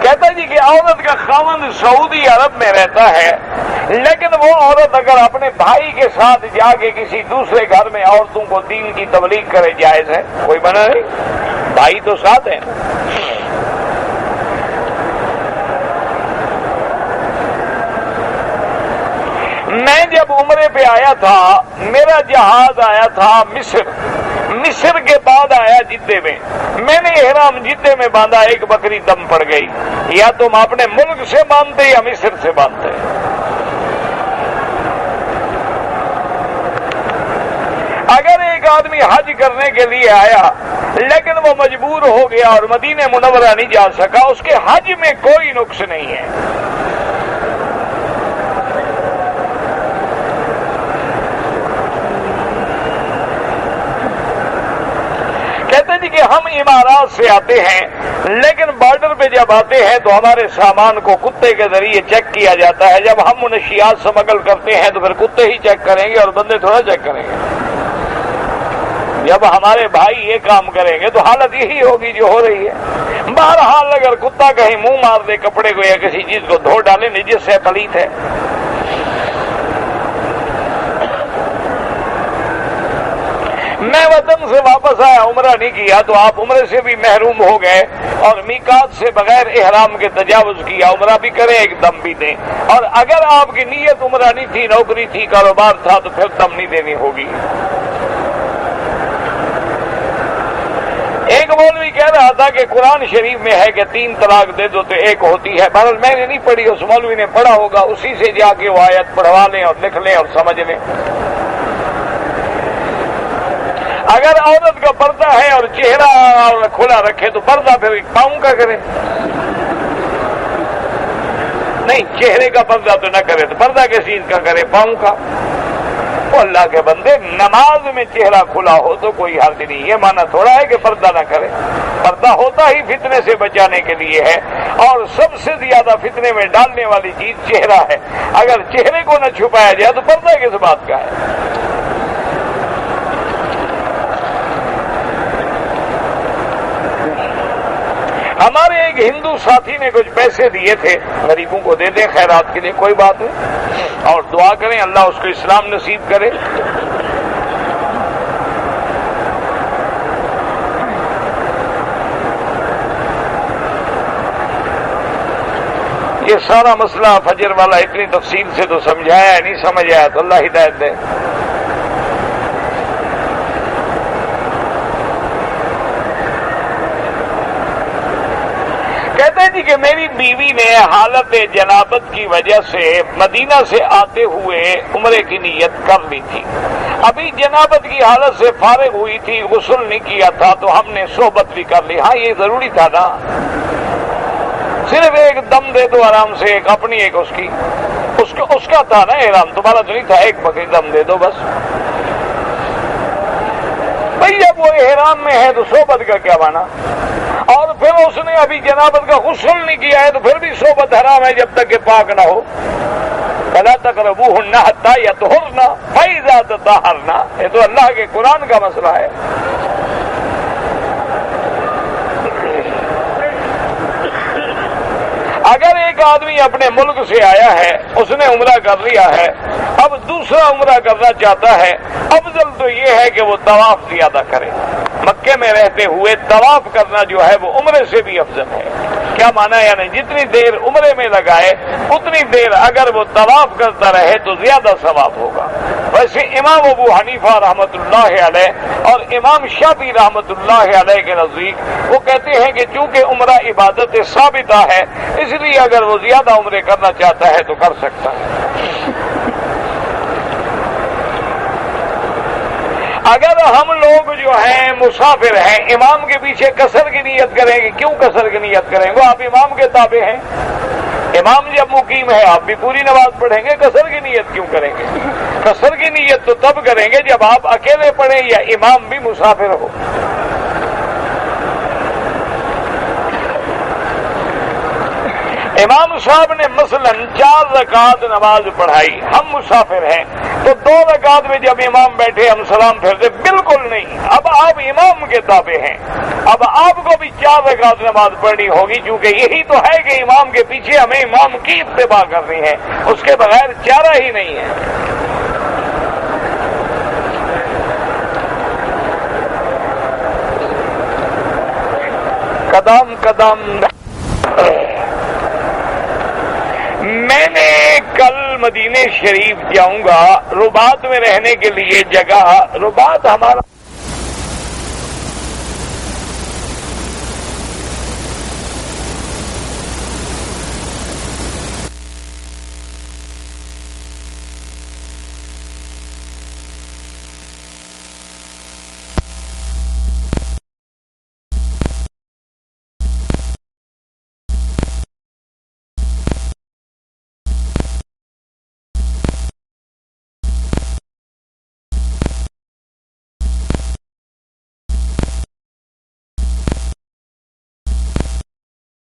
کہتا جی کہ عورت کا خاوند سعودی عرب میں رہتا ہے، لیکن وہ عورت اگر اپنے بھائی کے ساتھ جا کے کسی دوسرے گھر میں عورتوں کو دین کی تبلیغ کرے، جائز ہے؟ کوئی منع نہیں، بھائی تو ساتھ ہیں۔ میں جب عمرے پہ آیا تھا، میرا جہاز آیا تھا مصر کے بعد آیا جدے میں نے احرام جدے میں باندھا، ایک بکری دم پڑ گئی۔ یا تم اپنے ملک سے باندھتے یا مصر سے باندھتے؟ اگر ایک آدمی حج کرنے کے لیے آیا لیکن وہ مجبور ہو گیا اور مدینہ منورہ نہیں جا سکا، اس کے حج میں کوئی نقص نہیں ہے۔ کہتے جی کہ ہم امارات سے آتے ہیں لیکن بارڈر پہ جب آتے ہیں تو ہمارے سامان کو کتے کے ذریعے چیک کیا جاتا ہے۔ جب ہم منشیات سمگل کرتے ہیں تو پھر کتے ہی چیک کریں گے اور بندے تھوڑا چیک کریں گے۔ جب ہمارے بھائی یہ کام کریں گے تو حالت یہی ہوگی جو ہو رہی ہے۔ بہرحال اگر کتا کہیں منہ مار دے کپڑے کو یا کسی چیز کو دھو ڈالے، نجس سے پلیت ہے۔ میں وطن سے واپس آیا، عمرہ نہیں کیا، تو آپ عمرے سے بھی محروم ہو گئے اور میقات سے بغیر احرام کے تجاوز کیا، عمرہ بھی کریں ایک دم بھی دیں۔ اور اگر آپ کی نیت عمرہ نہیں تھی، نوکری تھی، کاروبار تھا، تو پھر دم نہیں دینی ہوگی۔ ایک مولوی کہہ رہا تھا کہ قرآن شریف میں ہے کہ 3 طلاق دے دو تو 1 ہوتی ہے، بہرحال میں نے نہیں پڑھی، اس مولوی نے پڑھا ہوگا، اسی سے جا کے وہ آیت پڑھوا لیں اور لکھ لیں اور سمجھ لیں۔ اگر عورت کا پردہ ہے اور چہرہ کھلا رکھے تو پردہ پھر پاؤں کا کرے، نہیں چہرے کا پردہ تو نہ کرے، تو پردہ کس چیز کا کرے؟ پاؤں کا۔ وہ اللہ کے بندے، نماز میں چہرہ کھلا ہو تو کوئی حرج نہیں، یہ مانا تھوڑا ہے کہ پردہ نہ کرے۔ پردہ ہوتا ہی فتنے سے بچانے کے لیے ہے، اور سب سے زیادہ فتنے میں ڈالنے والی چیز چہرہ ہے۔ اگر چہرے کو نہ چھپایا جائے تو پردہ کس بات کا ہے؟ ہمارے ایک ہندو ساتھی نے کچھ پیسے دیے تھے، غریبوں کو دے دیں خیرات کے لیے، کوئی بات نہیں، اور دعا کریں اللہ اس کو اسلام نصیب کرے۔ یہ سارا مسئلہ فجر والا اتنی تفصیل سے تو سمجھایا ہے، نہیں سمجھ آیا تو اللہ ہدایت دے۔ کہتے ہیں جی کہ میری بیوی نے حالت جنابت کی وجہ سے مدینہ سے آتے ہوئے عمرے کی نیت کر لی تھی، ابھی جنابت کی حالت سے فارغ ہوئی تھی، غسل نہیں کیا تھا، تو ہم نے صحبت بھی کر لی۔ ہاں یہ ضروری تھا نا، صرف ایک دم دے دو آرام سے، ایک اپنی ایک اس کا تھا نا احرام، تمہارا تو نہیں تھا، ایک بکری دم دے دو بس۔ بھئی جب وہ احرام میں ہے تو صحبت کا کیا مانا؟ اور پھر اس نے ابھی جنابت کا غسل نہیں کیا ہے تو پھر بھی صحبت حرام ہے جب تک کہ پاک نہ ہو۔ فَلَا تَقْرَبُوهُنَّ حَتَّىٰ يَطْهُرْنَ فَإِذَا تَطَهَّرْنَ، یہ تو اللہ کے قرآن کا مسئلہ ہے۔ اگر ایک آدمی اپنے ملک سے آیا ہے، اس نے عمرہ کر لیا ہے، اب دوسرا عمرہ کرنا چاہتا ہے، افضل تو یہ ہے کہ وہ طواف زیادہ کرے۔ مکے میں رہتے ہوئے طواف کرنا جو ہے وہ عمرے سے بھی افضل ہے۔ کیا مانا؟ یعنی جتنی دیر عمرے میں لگائے اتنی دیر اگر وہ طواف کرتا رہے تو زیادہ ثواب ہوگا۔ ویسے امام ابو حنیفہ رحمۃ اللہ علیہ اور امام شافعی رحمۃ اللہ علیہ کے نزدیک وہ کہتے ہیں کہ چونکہ عمرہ عبادت ثابتہ ہے، اس لیے اگر وہ زیادہ عمرے کرنا چاہتا ہے تو کر سکتا ہے۔ اگر ہم لوگ جو ہیں مسافر ہیں، امام کے پیچھے قصر کی نیت کریں گے، کیوں قصر کی نیت کریں گے؟ آپ امام کے تابع ہیں، امام جب مقیم ہے آپ بھی پوری نماز پڑھیں گے، قصر کی نیت کیوں کریں گے؟ قصر کی نیت تو تب کریں گے جب آپ اکیلے پڑھیں یا امام بھی مسافر ہو۔ امام صاحب نے مثلا 4 رکعت نماز پڑھائی، ہم مسافر ہیں تو 2 رکعت میں جب امام بیٹھے ہم سلام پھیرتے، بالکل نہیں، اب آپ امام کے تابع ہیں، اب آپ کو بھی 4 رکعت نماز پڑھنی ہوگی، کیونکہ یہی تو ہے کہ امام کے پیچھے ہمیں امام کی اتباع کرنی ہے، اس کے بغیر چارہ ہی نہیں ہے۔ قدم قدم میں نے کل مدینہ شریف جاؤں گا، رباط میں رہنے کے لیے جگہ، رباط ہمارا